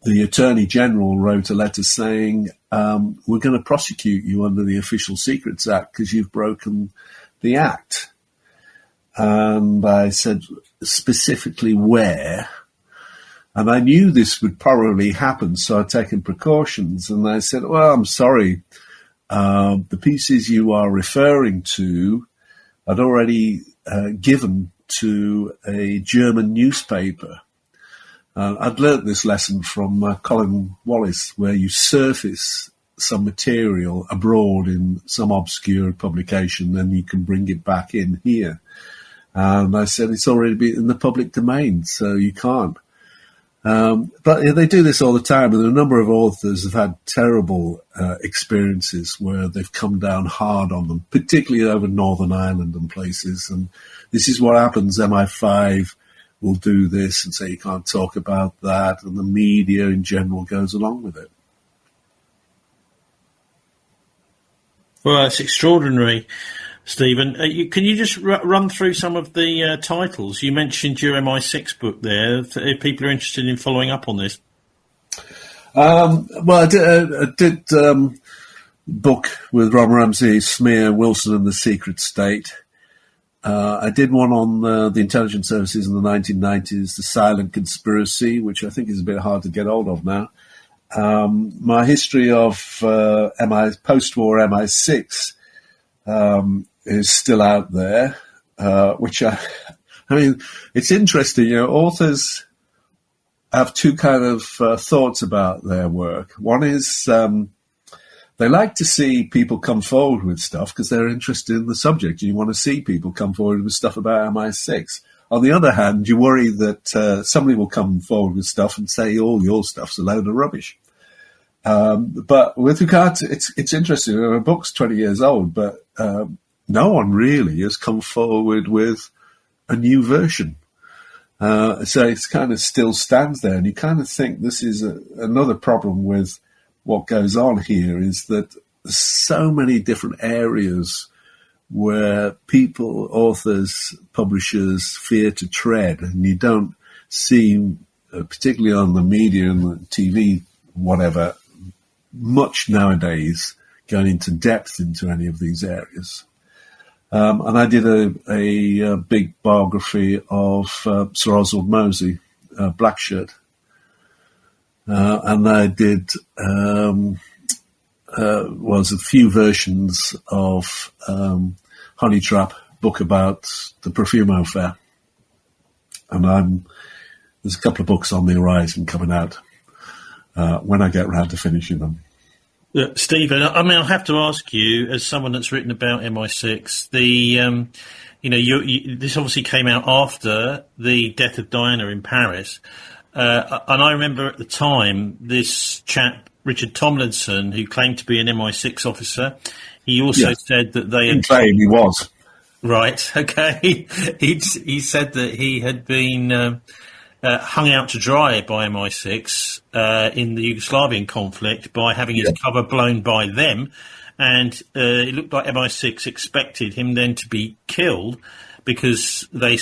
the Attorney General wrote a letter saying, we're going to prosecute you under the Official Secrets Act because you've broken the Act. And I said, specifically where? And I knew this would probably happen, so I'd taken precautions. And I said, well, I'm sorry. The pieces you are referring to I'd already given to a German newspaper. I'd learnt this lesson from Colin Wallace, where you surface some material abroad in some obscure publication, then you can bring it back in here. And I said, it's already been in the public domain, so you can't. But they do this all the time, and a number of authors have had terrible experiences where they've come down hard on them, particularly over Northern Ireland and places. And this is what happens. MI5 will do this and say you can't talk about that, and the media in general goes along with it. Well, it's extraordinary, Stephen. Can you just run through some of the titles? You mentioned your MI6 book there. If people are interested in following up on this. Well, I did book with Ron Ramsay, Smear, Wilson and the Secret State. I did one on the intelligence services in the 1990s, The Silent Conspiracy, which I think is a bit hard to get hold of now. My history of post-war MI6 is still out there, which I mean, it's interesting. Authors have two kind of thoughts about their work. One is they like to see people come forward with stuff because they're interested in the subject. You want to see people come forward with stuff about MI6. On the other hand, you worry that somebody will come forward with stuff and say all your stuff's a load of rubbish. But with regard to it's interesting. The book's 20 years old, but no one really has come forward with a new version. So it kind of still stands there, and you kind of think this is another problem with what goes on here, is that there's so many different areas where people, authors, publishers fear to tread, and you don't see particularly on the media and the TV, whatever, much nowadays going into depth into any of these areas. And I did a big biography of Sir Oswald Mosey, Blackshirt. And I did was a few versions of Honeytrap, book about the Profumo affair. And there's a couple of books on the horizon coming out when I get round to finishing them. Stephen, I mean, I'll have to ask you, as someone that's written about MI6, this obviously came out after the death of Diana in Paris, and I remember at the time this chap Richard Tomlinson, who claimed to be an MI6 officer, he also said that they had claimed he was right. Okay, he said that he had been hung out to dry by MI6 in the Yugoslavian conflict by having his cover blown by them, and it looked like MI6 expected him then to be killed because they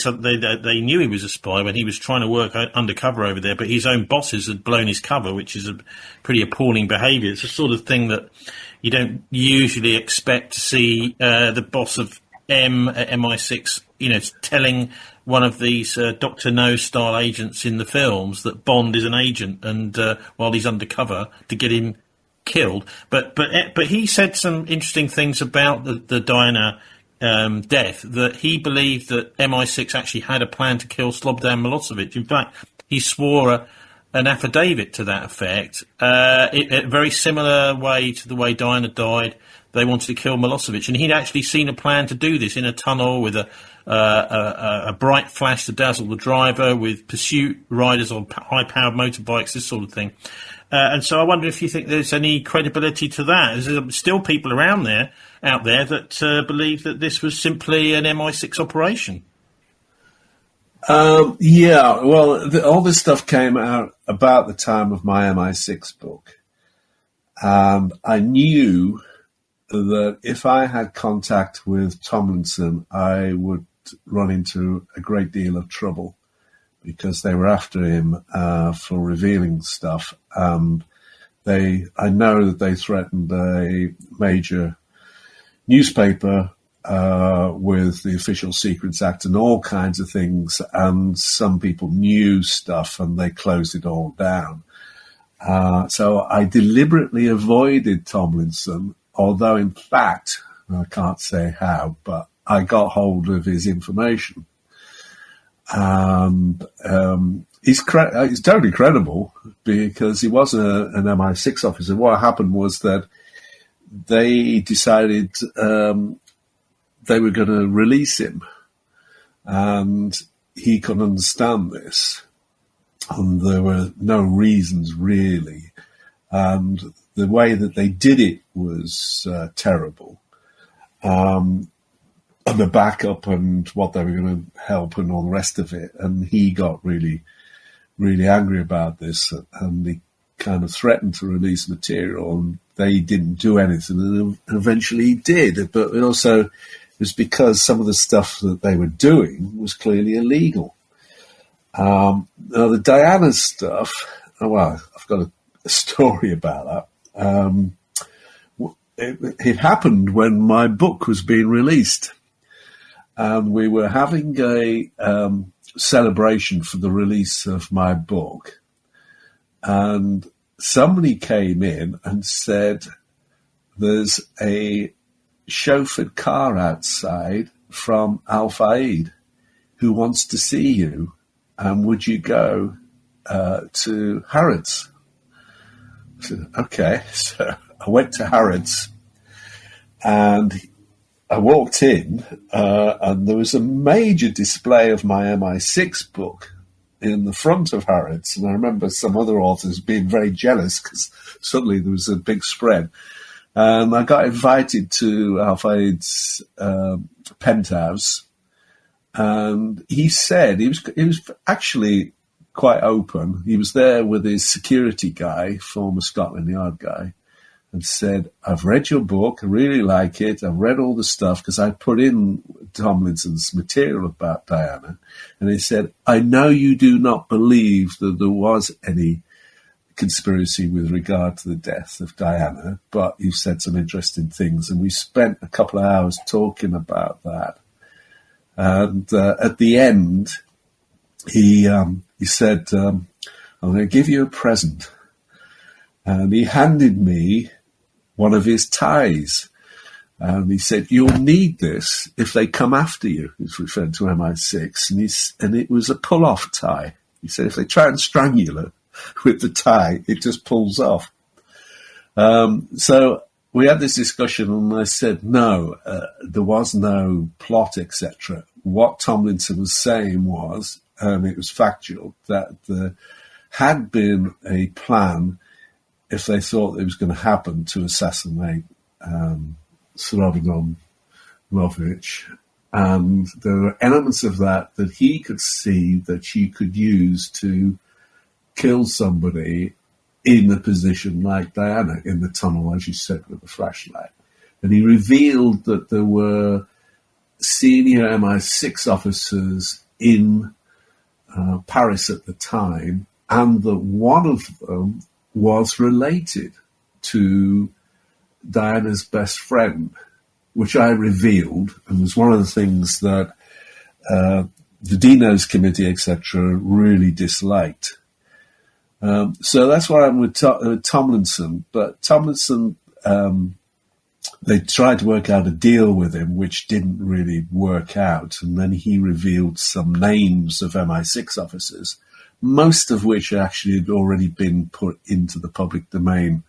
knew he was a spy when he was trying to work undercover over there, but his own bosses had blown his cover, which is a pretty appalling behaviour. It's the sort of thing that you don't usually expect to see the boss of MI6, telling one of these Dr. No style agents in the films that Bond is an agent, and while he's undercover, to get him killed. But he said some interesting things about the Diana death, that he believed that MI6 actually had a plan to kill Slobodan Milosevic. In fact, he swore an affidavit to that effect, a very similar way to the way Diana died. They wanted to kill Milosevic, and he'd actually seen a plan to do this in a tunnel with a bright flash to dazzle the driver, with pursuit riders on high-powered motorbikes, this sort of thing. And so I wonder if you think there's any credibility to that. There's still people out there that believe that this was simply an MI6 operation. Well, all this stuff came out about the time of my MI6 book. And I knew that if I had contact with Tomlinson, I would run into a great deal of trouble, because they were after him for revealing stuff. And I know that they threatened a major newspaper with the Official Secrets Act and all kinds of things. And some people knew stuff and they closed it all down. So I deliberately avoided Tomlinson, although in fact, I can't say how, but I got hold of his information. And he's totally credible, because he was an MI6 officer. What happened was that they decided they were going to release him, and he couldn't understand this, and there were no reasons really, and the way that they did it was terrible. And the backup and what they were going to help and all the rest of it. And he got really, really angry about this, and he kind of threatened to release material, and they didn't do anything, and eventually he did. But it also was because some of the stuff that they were doing was clearly illegal. Now, the Diana stuff, well, I've got a story about that. It happened when my book was being released. And we were having a celebration for the release of my book. And somebody came in and said, there's a chauffeured car outside from Al Fayed who wants to see you. And would you go to Harrods? I said, okay. So I went to Harrods, and I walked in, and there was a major display of my MI6 book in the front of Harrods. And I remember some other authors being very jealous because suddenly there was a big spread. And I got invited to Al Fayed's penthouse, and he said, he was actually quite open. He was there with his security guy, former Scotland Yard guy, and said, I've read your book, I really like it, I've read all the stuff, because I put in Tomlinson's material about Diana, and he said, I know you do not believe that there was any conspiracy with regard to the death of Diana, but you've said some interesting things, and we spent a couple of hours talking about that. And at the end, he said, I'm going to give you a present. And he handed me one of his ties. And he said, you'll need this if they come after you. He's referring to MI6. And it was a pull-off tie. He said, if they try and strangle you with the tie, it just pulls off. So we had this discussion, and I said, no, there was no plot, etc. What Tomlinson was saying was, and it was factual, that there had been a plan, if they thought it was going to happen, to assassinate Slobodan Milosevic. And there were elements of that he could see that he could use to kill somebody in a position like Diana, in the tunnel, as you said, with the flashlight. And he revealed that there were senior MI6 officers in Paris at the time, and that one of them was related to Diana's best friend, which I revealed, and was one of the things that the Dino's committee, etc., really disliked. So that's why I'm with Tomlinson. But Tomlinson, they tried to work out a deal with him, which didn't really work out. And then he revealed some names of MI6 officers, most of which actually had already been put into the public domain,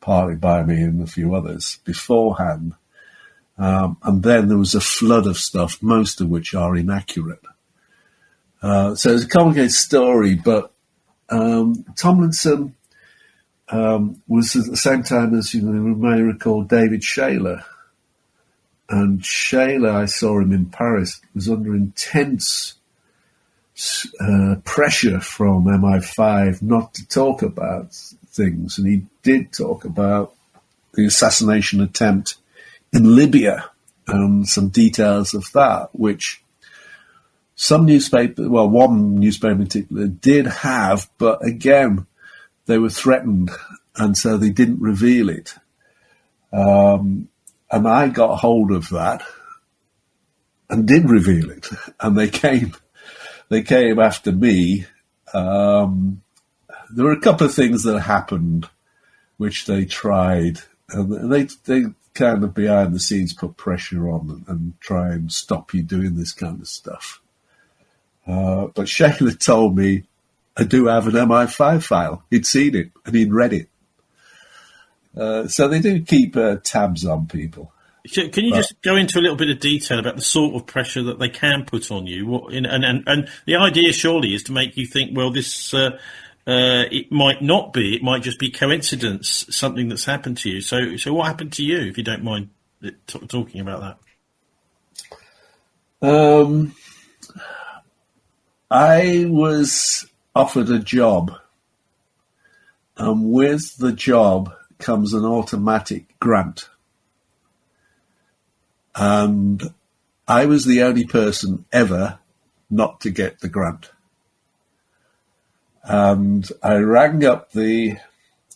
partly by me and a few others beforehand. And then there was a flood of stuff, most of which are inaccurate. So it's a complicated story, but Tomlinson was at the same time as, you may recall, David Shaler. And Shaler, I saw him in Paris, was under intense pressure from MI5 not to talk about things. And he did talk about the assassination attempt in Libya and some details of that, which some newspaper, well, one newspaper in particular did have, but again, they were threatened, and so they didn't reveal it. And I got hold of that and did reveal it, and they came after me. There were a couple of things that happened which they tried, and they kind of behind the scenes put pressure on and try and stop you doing this kind of stuff. But Shaler told me I do have an MI5 file. He'd seen it and he'd read it. So they do keep tabs on people. Can you just go into a little bit of detail about the sort of pressure that they can put on you? And the idea surely is to make you think, well, this it might not be. It might just be coincidence, something that's happened to you. So what happened to you, if you don't mind talking about that? I was offered a job, and with the job comes an automatic grant. And I was the only person ever not to get the grant. And I rang up it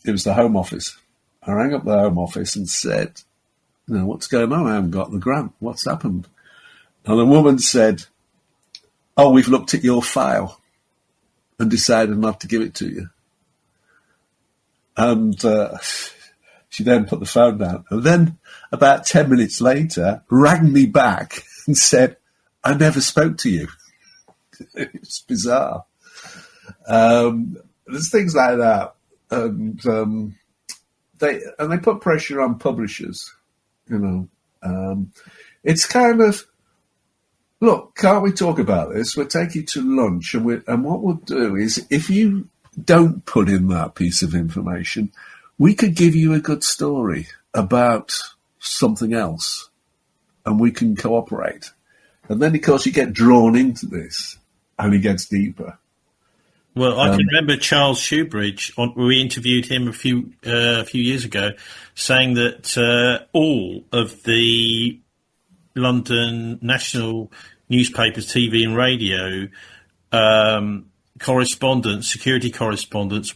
was the Home Office. I rang up the Home Office and said, what's going on? I haven't got the grant. What's happened? And the woman said, oh, we've looked at your file and decided not to give it to you. And she then put the phone down. And then about 10 minutes later, rang me back and said, I never spoke to you. It's bizarre. There's things like that. And they put pressure on publishers, It's kind of, look, can't we talk about this? We'll take you to lunch, and what we'll do is, if you don't put in that piece of information, we could give you a good story about something else, and we can cooperate. And then, of course, you get drawn into this, and it gets deeper. Well, I can remember Charles Shoebridge. We interviewed him a few years ago, saying that all of the London national newspapers, TV and radio correspondents, security correspondents,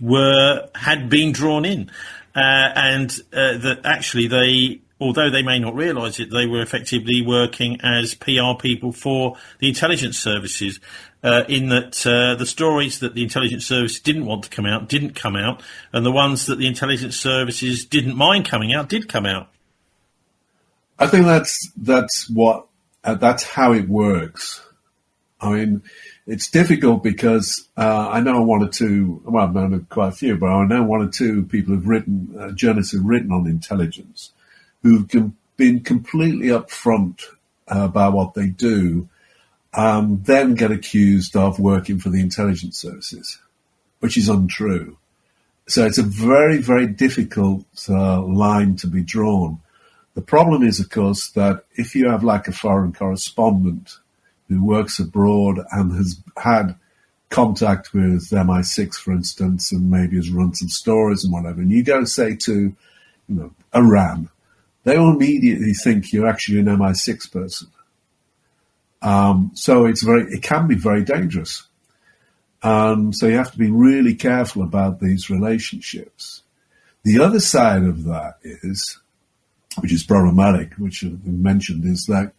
had been drawn in, and that actually they, although they may not realise it, they were effectively working as PR people for the intelligence services. In that the stories that the intelligence service didn't want to come out didn't come out, and the ones that the intelligence services didn't mind coming out did come out. I think that's how it works. I mean, it's difficult because I know one or two. Well, I've known quite a few, but I know one or two people who've written, journalists who've written on intelligence, who've been completely upfront about what they do. Then get accused of working for the intelligence services, which is untrue. So it's a very, very difficult line to be drawn. The problem is, of course, that if you have like a foreign correspondent who works abroad and has had contact with MI6, for instance, and maybe has run some stories and whatever, and you go, say, to Iran, they will immediately think you're actually an MI6 person. So it can be very dangerous. So you have to be really careful about these relationships. The other side of that is, which is problematic, which you mentioned, is that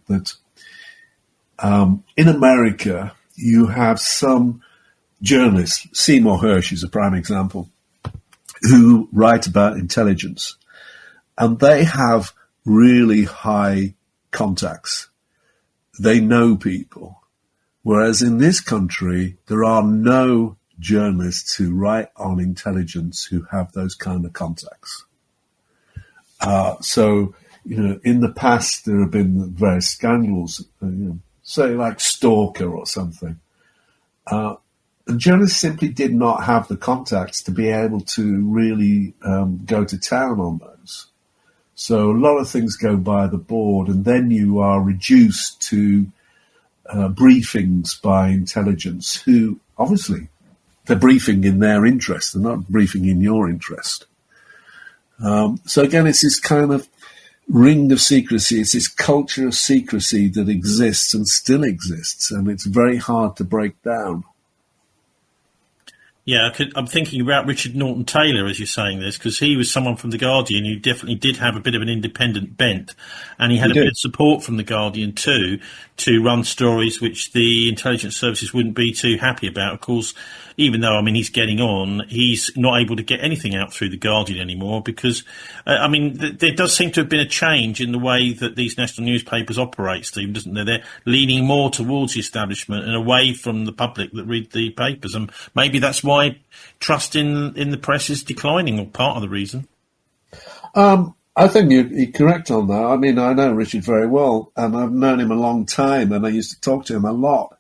in America you have some journalists, Seymour Hersh is a prime example, who write about intelligence, and they have really high contacts. They know people. Whereas in this country, there are no journalists who write on intelligence who have those kind of contacts. So, in the past, there have been various scandals, say like Stalker or something. And journalists simply did not have the contacts to be able to really go to town on those. So a lot of things go by the board, and then you are reduced to briefings by intelligence, who obviously they're briefing in their interest, they're not briefing in your interest. So again, it's this kind of ring of secrecy, it's this culture of secrecy that exists and still exists, and it's very hard to break down. Yeah, I'm thinking about Richard Norton Taylor as you're saying this, because he was someone from The Guardian who definitely did have a bit of an independent bent, and he had a bit of support from The Guardian too, to run stories which the intelligence services wouldn't be too happy about. Of course, even though, he's getting on, he's not able to get anything out through The Guardian anymore because, there does seem to have been a change in the way that these national newspapers operate, Stephen, doesn't there? They're leaning more towards the establishment and away from the public that read the papers, and maybe that's why trust in the press is declining, or part of the reason. I think you're correct on that. I know Richard very well, and I've known him a long time, and I used to talk to him a lot.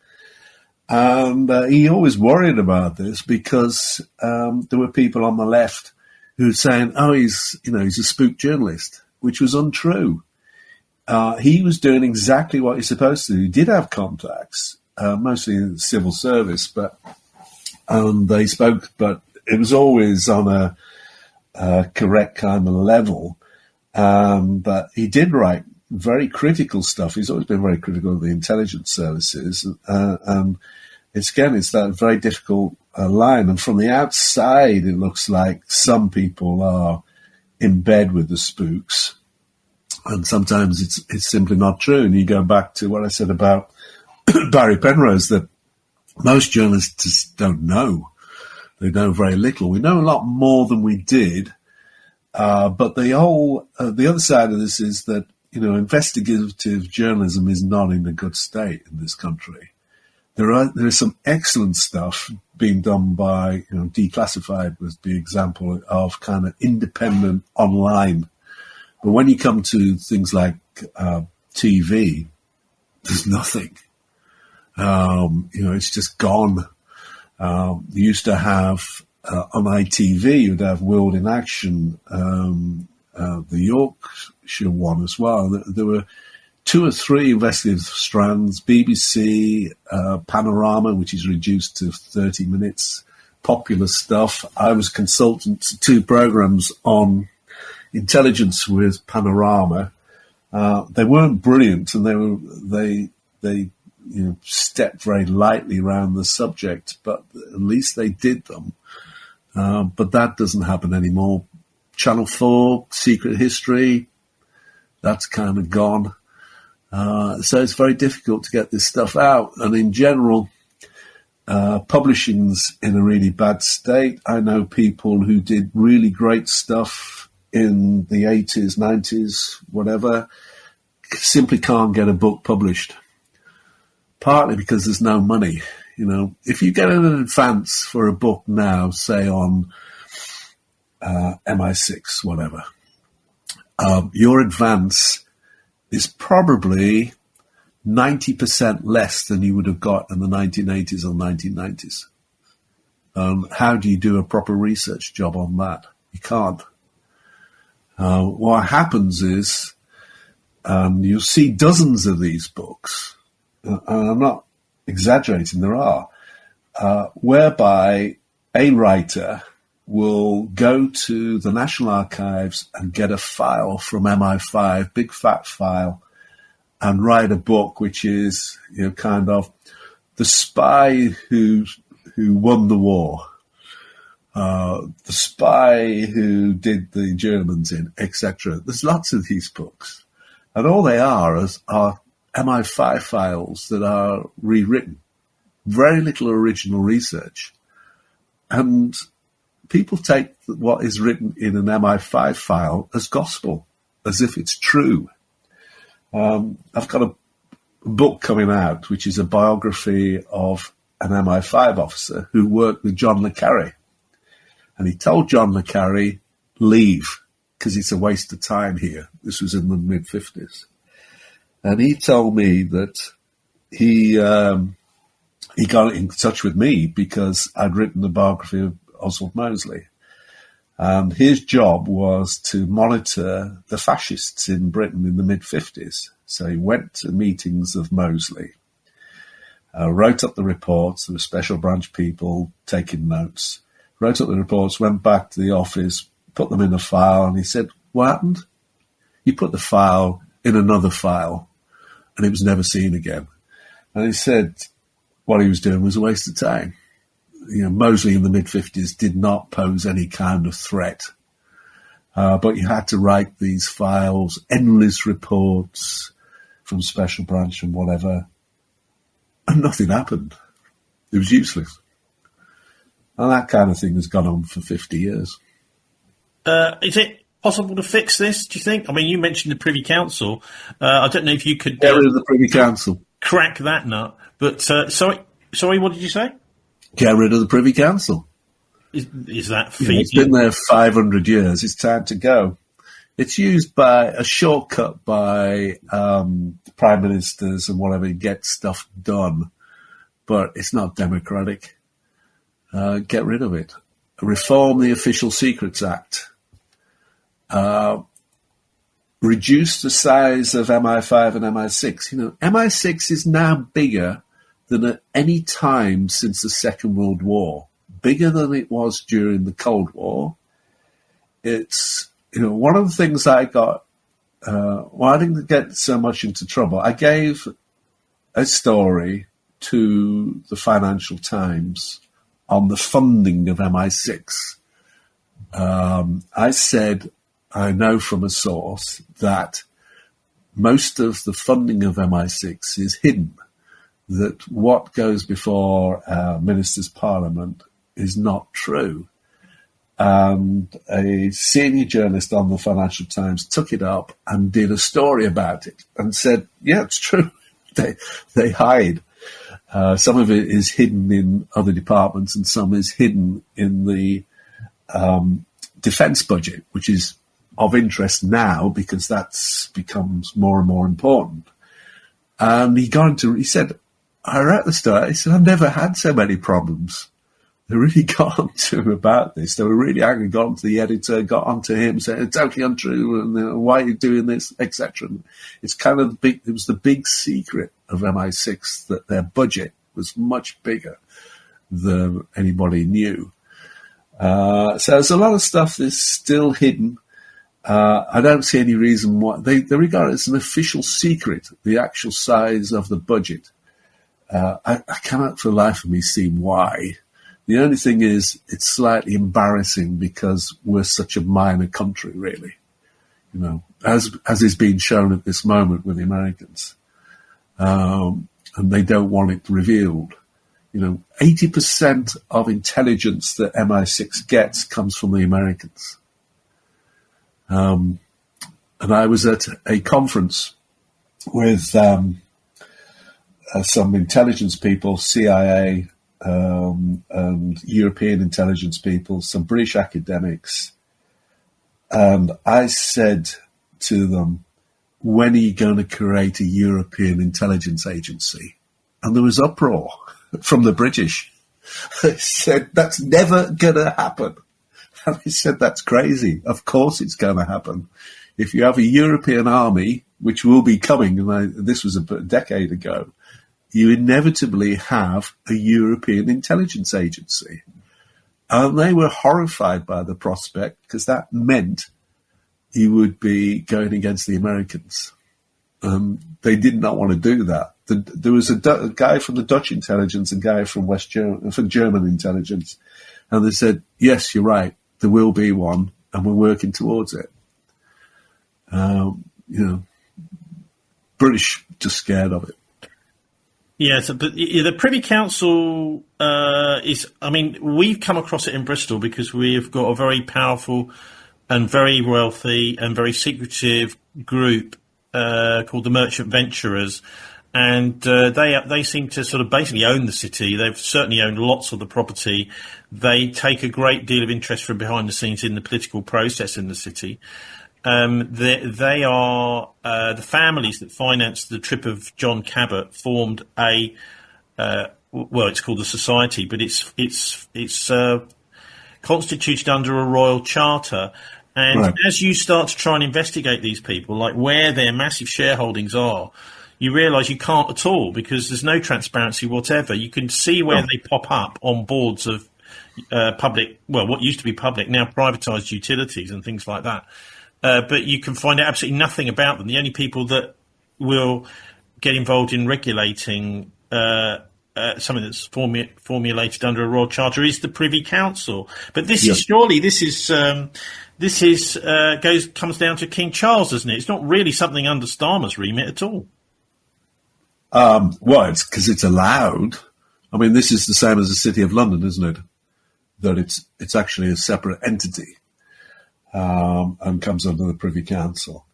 And he always worried about this because there were people on the left who were saying, "Oh, he's a spook journalist," which was untrue. He was doing exactly what he's supposed to do. He did have contacts, mostly in the civil service, but they spoke, but it was always on a correct kind of level. But he did write very critical stuff. He's always been very critical of the intelligence services. And it's that very difficult line. And from the outside, it looks like some people are in bed with the spooks. And sometimes it's simply not true. And you go back to what I said about Barry Penrose, that most journalists just don't know. They know very little. We know a lot more than we did. But the other side of this is that, investigative journalism is not in a good state in this country. There is some excellent stuff being done by, Declassified was the example of kind of independent online. But when you come to things like TV, there's nothing. It's just gone. You used to have on ITV, you'd have World in Action, the Yorkshire one as well. There were 2 or 3 investigative strands, BBC, Panorama, which is reduced to 30 minutes, popular stuff. I was consultant to 2 programs on intelligence with Panorama. They weren't brilliant, and they stepped very lightly around the subject, but at least they did them. But that doesn't happen anymore. Channel 4, Secret History, that's kind of gone. So it's very difficult to get this stuff out. And in general, publishing's in a really bad state. I know people who did really great stuff in the 80s, 90s, whatever, simply can't get a book published. Partly because there's no money. If you get an advance for a book now, say on MI6, whatever, your advance is probably 90% less than you would have got in the 1980s or 1990s. How do you do a proper research job on that? You can't. What happens is you'll see dozens of these books, and I'm not exaggerating, there are, whereby a writer will go to the National Archives and get a file from MI5, big fat file, and write a book which is, kind of the spy who won the war, the spy who did the Germans in, etc. There's lots of these books, and all they are MI5 files that are rewritten. Very little original research. And people take what is written in an MI5 file as gospel, as if it's true. I've got a book coming out, which is a biography of an MI5 officer who worked with John le Carré. And he told John le Carré, leave, because it's a waste of time here. This was in the mid-50s. And he told me that he got in touch with me because I'd written the biography of Oswald Mosley. And his job was to monitor the fascists in Britain in the mid-50s. So he went to meetings of Mosley, wrote up the reports. There were special branch people taking notes, wrote up the reports, went back to the office, put them in a file, and he said, what happened? You put the file in another file, and it was never seen again. And he said what he was doing was a waste of time. Mosley in the mid-50s did not pose any kind of threat. But you had to write these files, endless reports from special branch and whatever, and nothing happened. It was useless. And that kind of thing has gone on for 50 years. Is it possible to fix this, do you think? I mean, you mentioned the Privy Council. I don't know if you could... Get rid of the Privy Council. Crack that nut. But, sorry, what did you say? Get rid of the Privy Council. Is that feasible? It's been there 500 years. It's time to go. It's used by a shortcut by prime ministers and whatever to get stuff done. But it's not democratic. Get rid of it. Reform the Official Secrets Act. Reduce the size of MI5 and MI6. MI6 is now bigger than at any time since the Second World War. Bigger than it was during the Cold War. It's, one of the things I got, I didn't get so much into trouble. I gave a story to the Financial Times on the funding of MI6. I said, I know from a source that most of the funding of MI6 is hidden, that what goes before Ministers' Parliament is not true. And a senior journalist on the Financial Times took it up and did a story about it and said, yeah, it's true. They hide. Some of it is hidden in other departments and some is hidden in the defence budget, which is of interest now because that's becomes more and more important. And he said, I wrote the story. He said, I've never had so many problems. They really got on to him about this. They were really angry, got on to the editor, got on to him, saying, it's totally untrue, and why are you doing this, etc. It's kind of it was the big secret of MI6 that their budget was much bigger than anybody knew. So there's a lot of stuff that's still hidden. I don't see any reason why they regard it as an official secret, the actual size of the budget. I cannot for the life of me see why. The only thing is it's slightly embarrassing because we're such a minor country, really. As is being shown at this moment with the Americans. And they don't want it revealed. 80% of intelligence that MI6 gets comes from the Americans. And I was at a conference with some intelligence people, CIA, and European intelligence people, some British academics. And I said to them, when are you going to create a European intelligence agency? And there was uproar from the British. They said, that's never going to happen. And I said, that's crazy. Of course it's going to happen. If you have a European army, which will be coming, and this was a decade ago, you inevitably have a European intelligence agency. And they were horrified by the prospect because that meant you would be going against the Americans. They did not want to do that. There was a guy from the Dutch intelligence, a guy from from German intelligence, and they said, yes, you're right, there will be one, and we're working towards it. British just scared of it. Yeah, but the Privy Council we've come across it in Bristol because we've got a very powerful and very wealthy and very secretive group called the Merchant Venturers, and they seem to sort of basically own the city. They've certainly owned lots of the property. They take a great deal of interest from behind the scenes in the political process in the city. They are the families that financed the trip of John Cabot formed it's called the Society, but it's constituted under a royal charter. And right. As you start to try and investigate these people, like where their massive shareholdings are, you realise you can't at all because there's no transparency whatever. You can see where they pop up on boards of what used to be public, now privatised utilities and things like that. But you can find out absolutely nothing about them. The only people that will get involved in regulating something that's formulated under a royal charter is the Privy Council. But this is comes down to King Charles, doesn't it? It's not really something under Starmer's remit at all. It's because it's allowed. I mean, this is the same as the City of London, isn't it? That it's actually a separate entity. And comes under the Privy Council.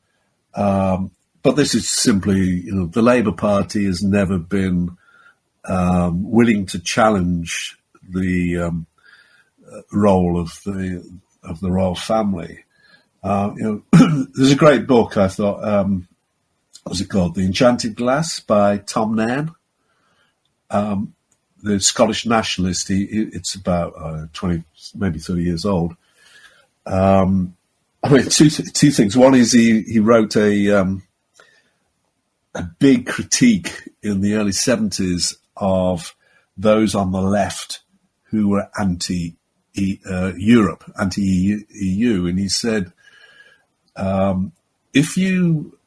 But this is simply, the Labour Party has never been willing to challenge the role of the royal family. There's a great book, I thought, what was it called? The Enchanted Glass by Tom Nairn. The Scottish nationalist, it's about 20, maybe 30 years old. Two things. One is he wrote a big critique in the early 70s of those on the left who were anti-Europe, anti-EU, and he said, if you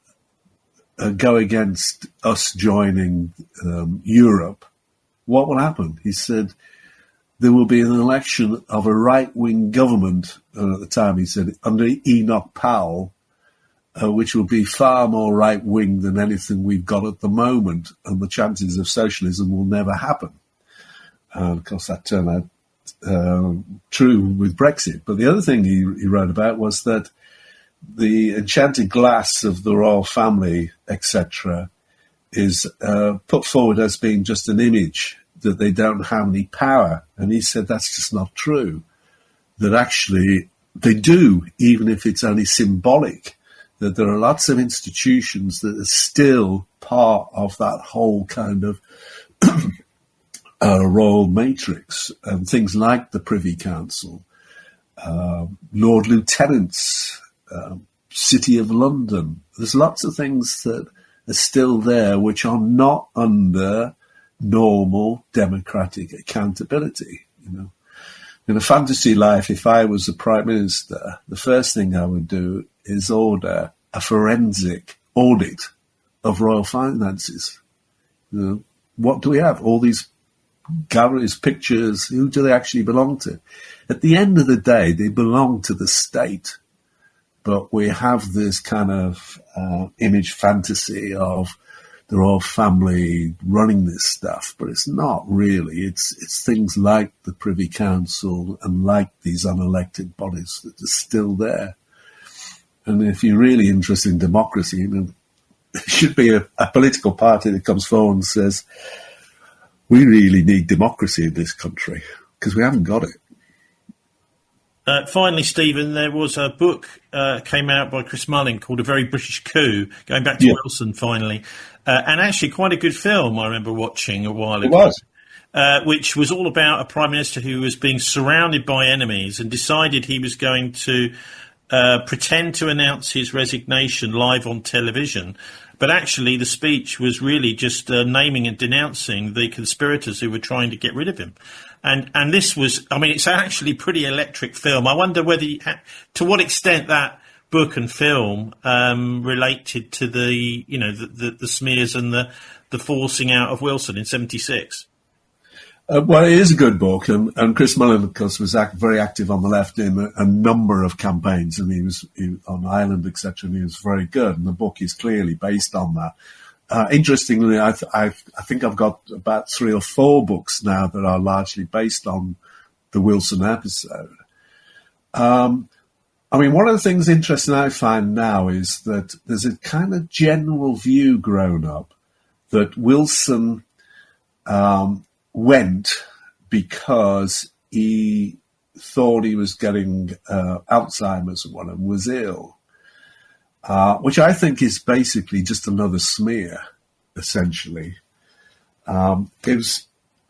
go against us joining Europe, what will happen? He said, there will be an election of a right-wing government, at the time he said, under Enoch Powell, which will be far more right-wing than anything we've got at the moment, and the chances of socialism will never happen. Of course, that turned out true with Brexit. But the other thing he wrote about was that the enchanted glass of the royal family, etc., is put forward as being just an image, that they don't have any power. And he said that's just not true, that actually they do, even if it's only symbolic, that there are lots of institutions that are still part of that whole kind of royal matrix, and things like the Privy Council, Lord Lieutenants, City of London. There's lots of things that are still there which are not under normal democratic accountability. In a fantasy life, if I was the Prime Minister, the first thing I would do is order a forensic audit of royal finances. What do we have? All these galleries, pictures, who do they actually belong to? At the end of the day, they belong to the state. But we have this kind of image fantasy of the royal family running this stuff, but it's not really. It's things like the Privy Council and like these unelected bodies that are still there. And if you're really interested in democracy, there should be a political party that comes forward and says, we really need democracy in this country, because we haven't got it. Finally, Stephen, there was a book came out by Chris Mullin called A Very British Coup, going back to Wilson, finally. And actually quite a good film I remember watching a while ago. It was. Which was all about a Prime Minister who was being surrounded by enemies and decided he was going to pretend to announce his resignation live on television. But actually the speech was really just naming and denouncing the conspirators who were trying to get rid of him. And this was, I mean, it's actually a pretty electric film. I wonder whether, to what extent that book and film related to the smears and the forcing out of Wilson in '76. Well, it is a good book, and Chris Mullin, of course, was very active on the left in a number of campaigns, and he was on Ireland, etc., and he was very good, and the book is clearly based on that. Interestingly, I think I've got about 3 or 4 books now that are largely based on the Wilson episode. I mean, one of the things interesting I find now is that there's a kind of general view grown up that Wilson went because he thought he was getting Alzheimer's and was ill. Which I think is basically just another smear, essentially. It was,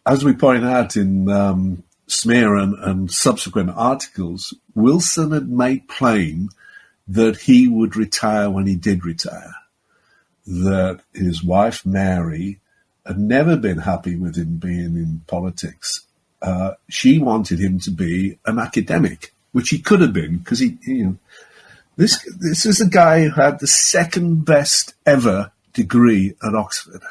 as we point out in Smear and subsequent articles, Wilson had made plain that he would retire when he did retire, that his wife, Mary, had never been happy with him being in politics. She wanted him to be an academic, which he could have been, because This is a guy who had the second best ever degree at Oxford.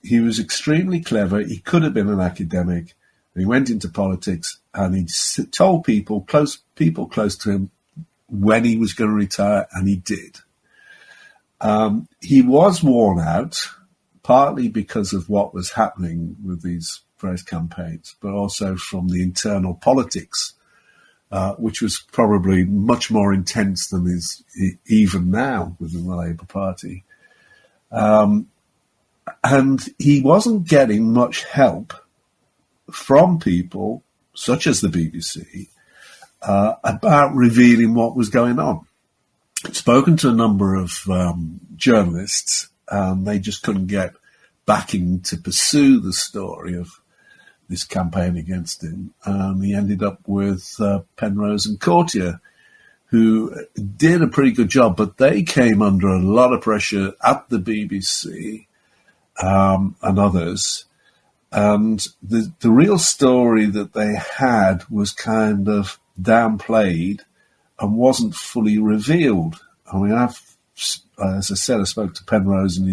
He was extremely clever. He could have been an academic. He went into politics, and he told people close to him when he was going to retire, and he did. He was worn out, partly because of what was happening with these various campaigns, but also from the internal politics, which was probably much more intense than is even now within the Labour Party. And he wasn't getting much help from people, such as the BBC, about revealing what was going on. I'd spoken to a number of journalists, and they just couldn't get backing to pursue the story of this campaign against him. He ended up with Penrose and Courtier, who did a pretty good job, but they came under a lot of pressure at the BBC and others. And the real story that they had was kind of downplayed and wasn't fully revealed. I mean, as I said, I spoke to Penrose, and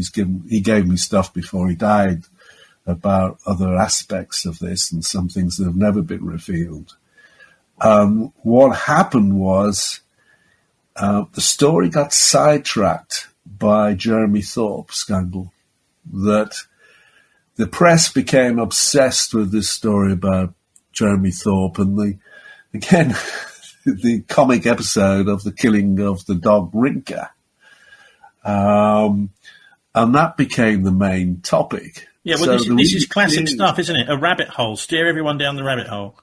he gave me stuff before he died about other aspects of this and some things that have never been revealed. What happened was the story got sidetracked by Jeremy Thorpe scandal, that the press became obsessed with this story about Jeremy Thorpe and the comic episode of the killing of the dog Rinka. And that became the main topic. Yeah, well, this is classic stuff, isn't it? A rabbit hole. Steer everyone down the rabbit hole.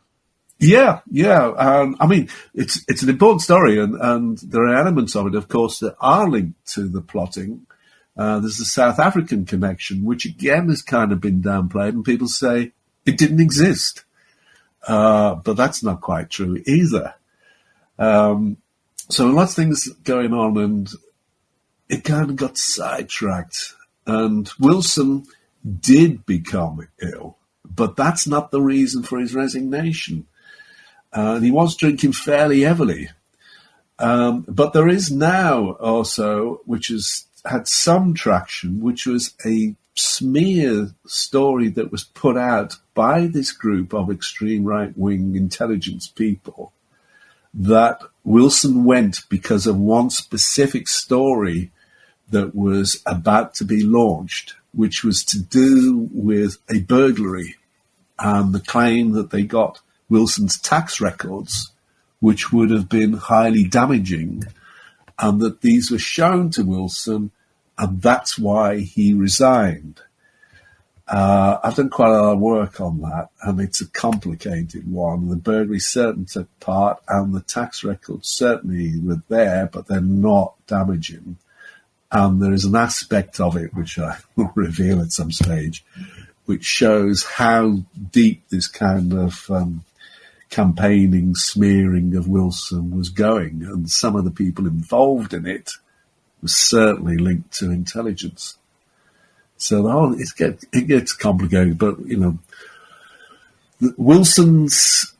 Yeah. I mean, it's an important story, and there are elements of it, of course, that are linked to the plotting. There's the South African connection, which again has kind of been downplayed, and people say it didn't exist. But that's not quite true either. So lots of things going on, and it kind of got sidetracked. And Wilson did become ill, but that's not the reason for his resignation. And he was drinking fairly heavily. But there is now also, which has had some traction, which was a smear story that was put out by this group of extreme right-wing intelligence people, that Wilson went because of one specific story that was about to be launched, which was to do with a burglary and the claim that they got Wilson's tax records, which would have been highly damaging, and that these were shown to Wilson, and that's why he resigned. I've done quite a lot of work on that, and it's a complicated one. The burglary certainly took part, and the tax records certainly were there, but they're not damaging. And there is an aspect of it, which I will reveal at some stage, which shows how deep this kind of campaigning, smearing of Wilson was going. And some of the people involved in it were certainly linked to intelligence. So it gets complicated, but, Wilson's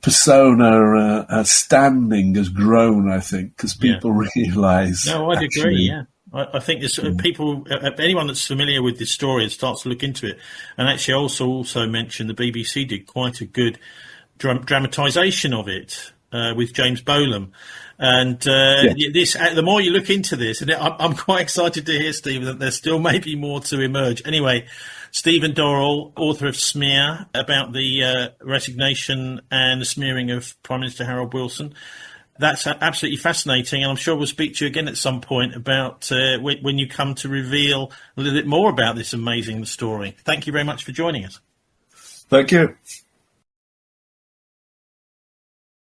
persona standing has grown, I think, because people realise. No, I'd agree, yeah. I think there's people, anyone that's familiar with this story and starts to look into it, and actually also mentioned the BBC did quite a good dramatisation of it with James Bolam. And the more you look into this, and I'm quite excited to hear, Stephen, that there still may be more to emerge. Anyway, Stephen Dorrill, author of Smear, about the resignation and the smearing of Prime Minister Harold Wilson. That's absolutely fascinating, and I'm sure we'll speak to you again at some point about when you come to reveal a little bit more about this amazing story. Thank you very much for joining us. Thank you.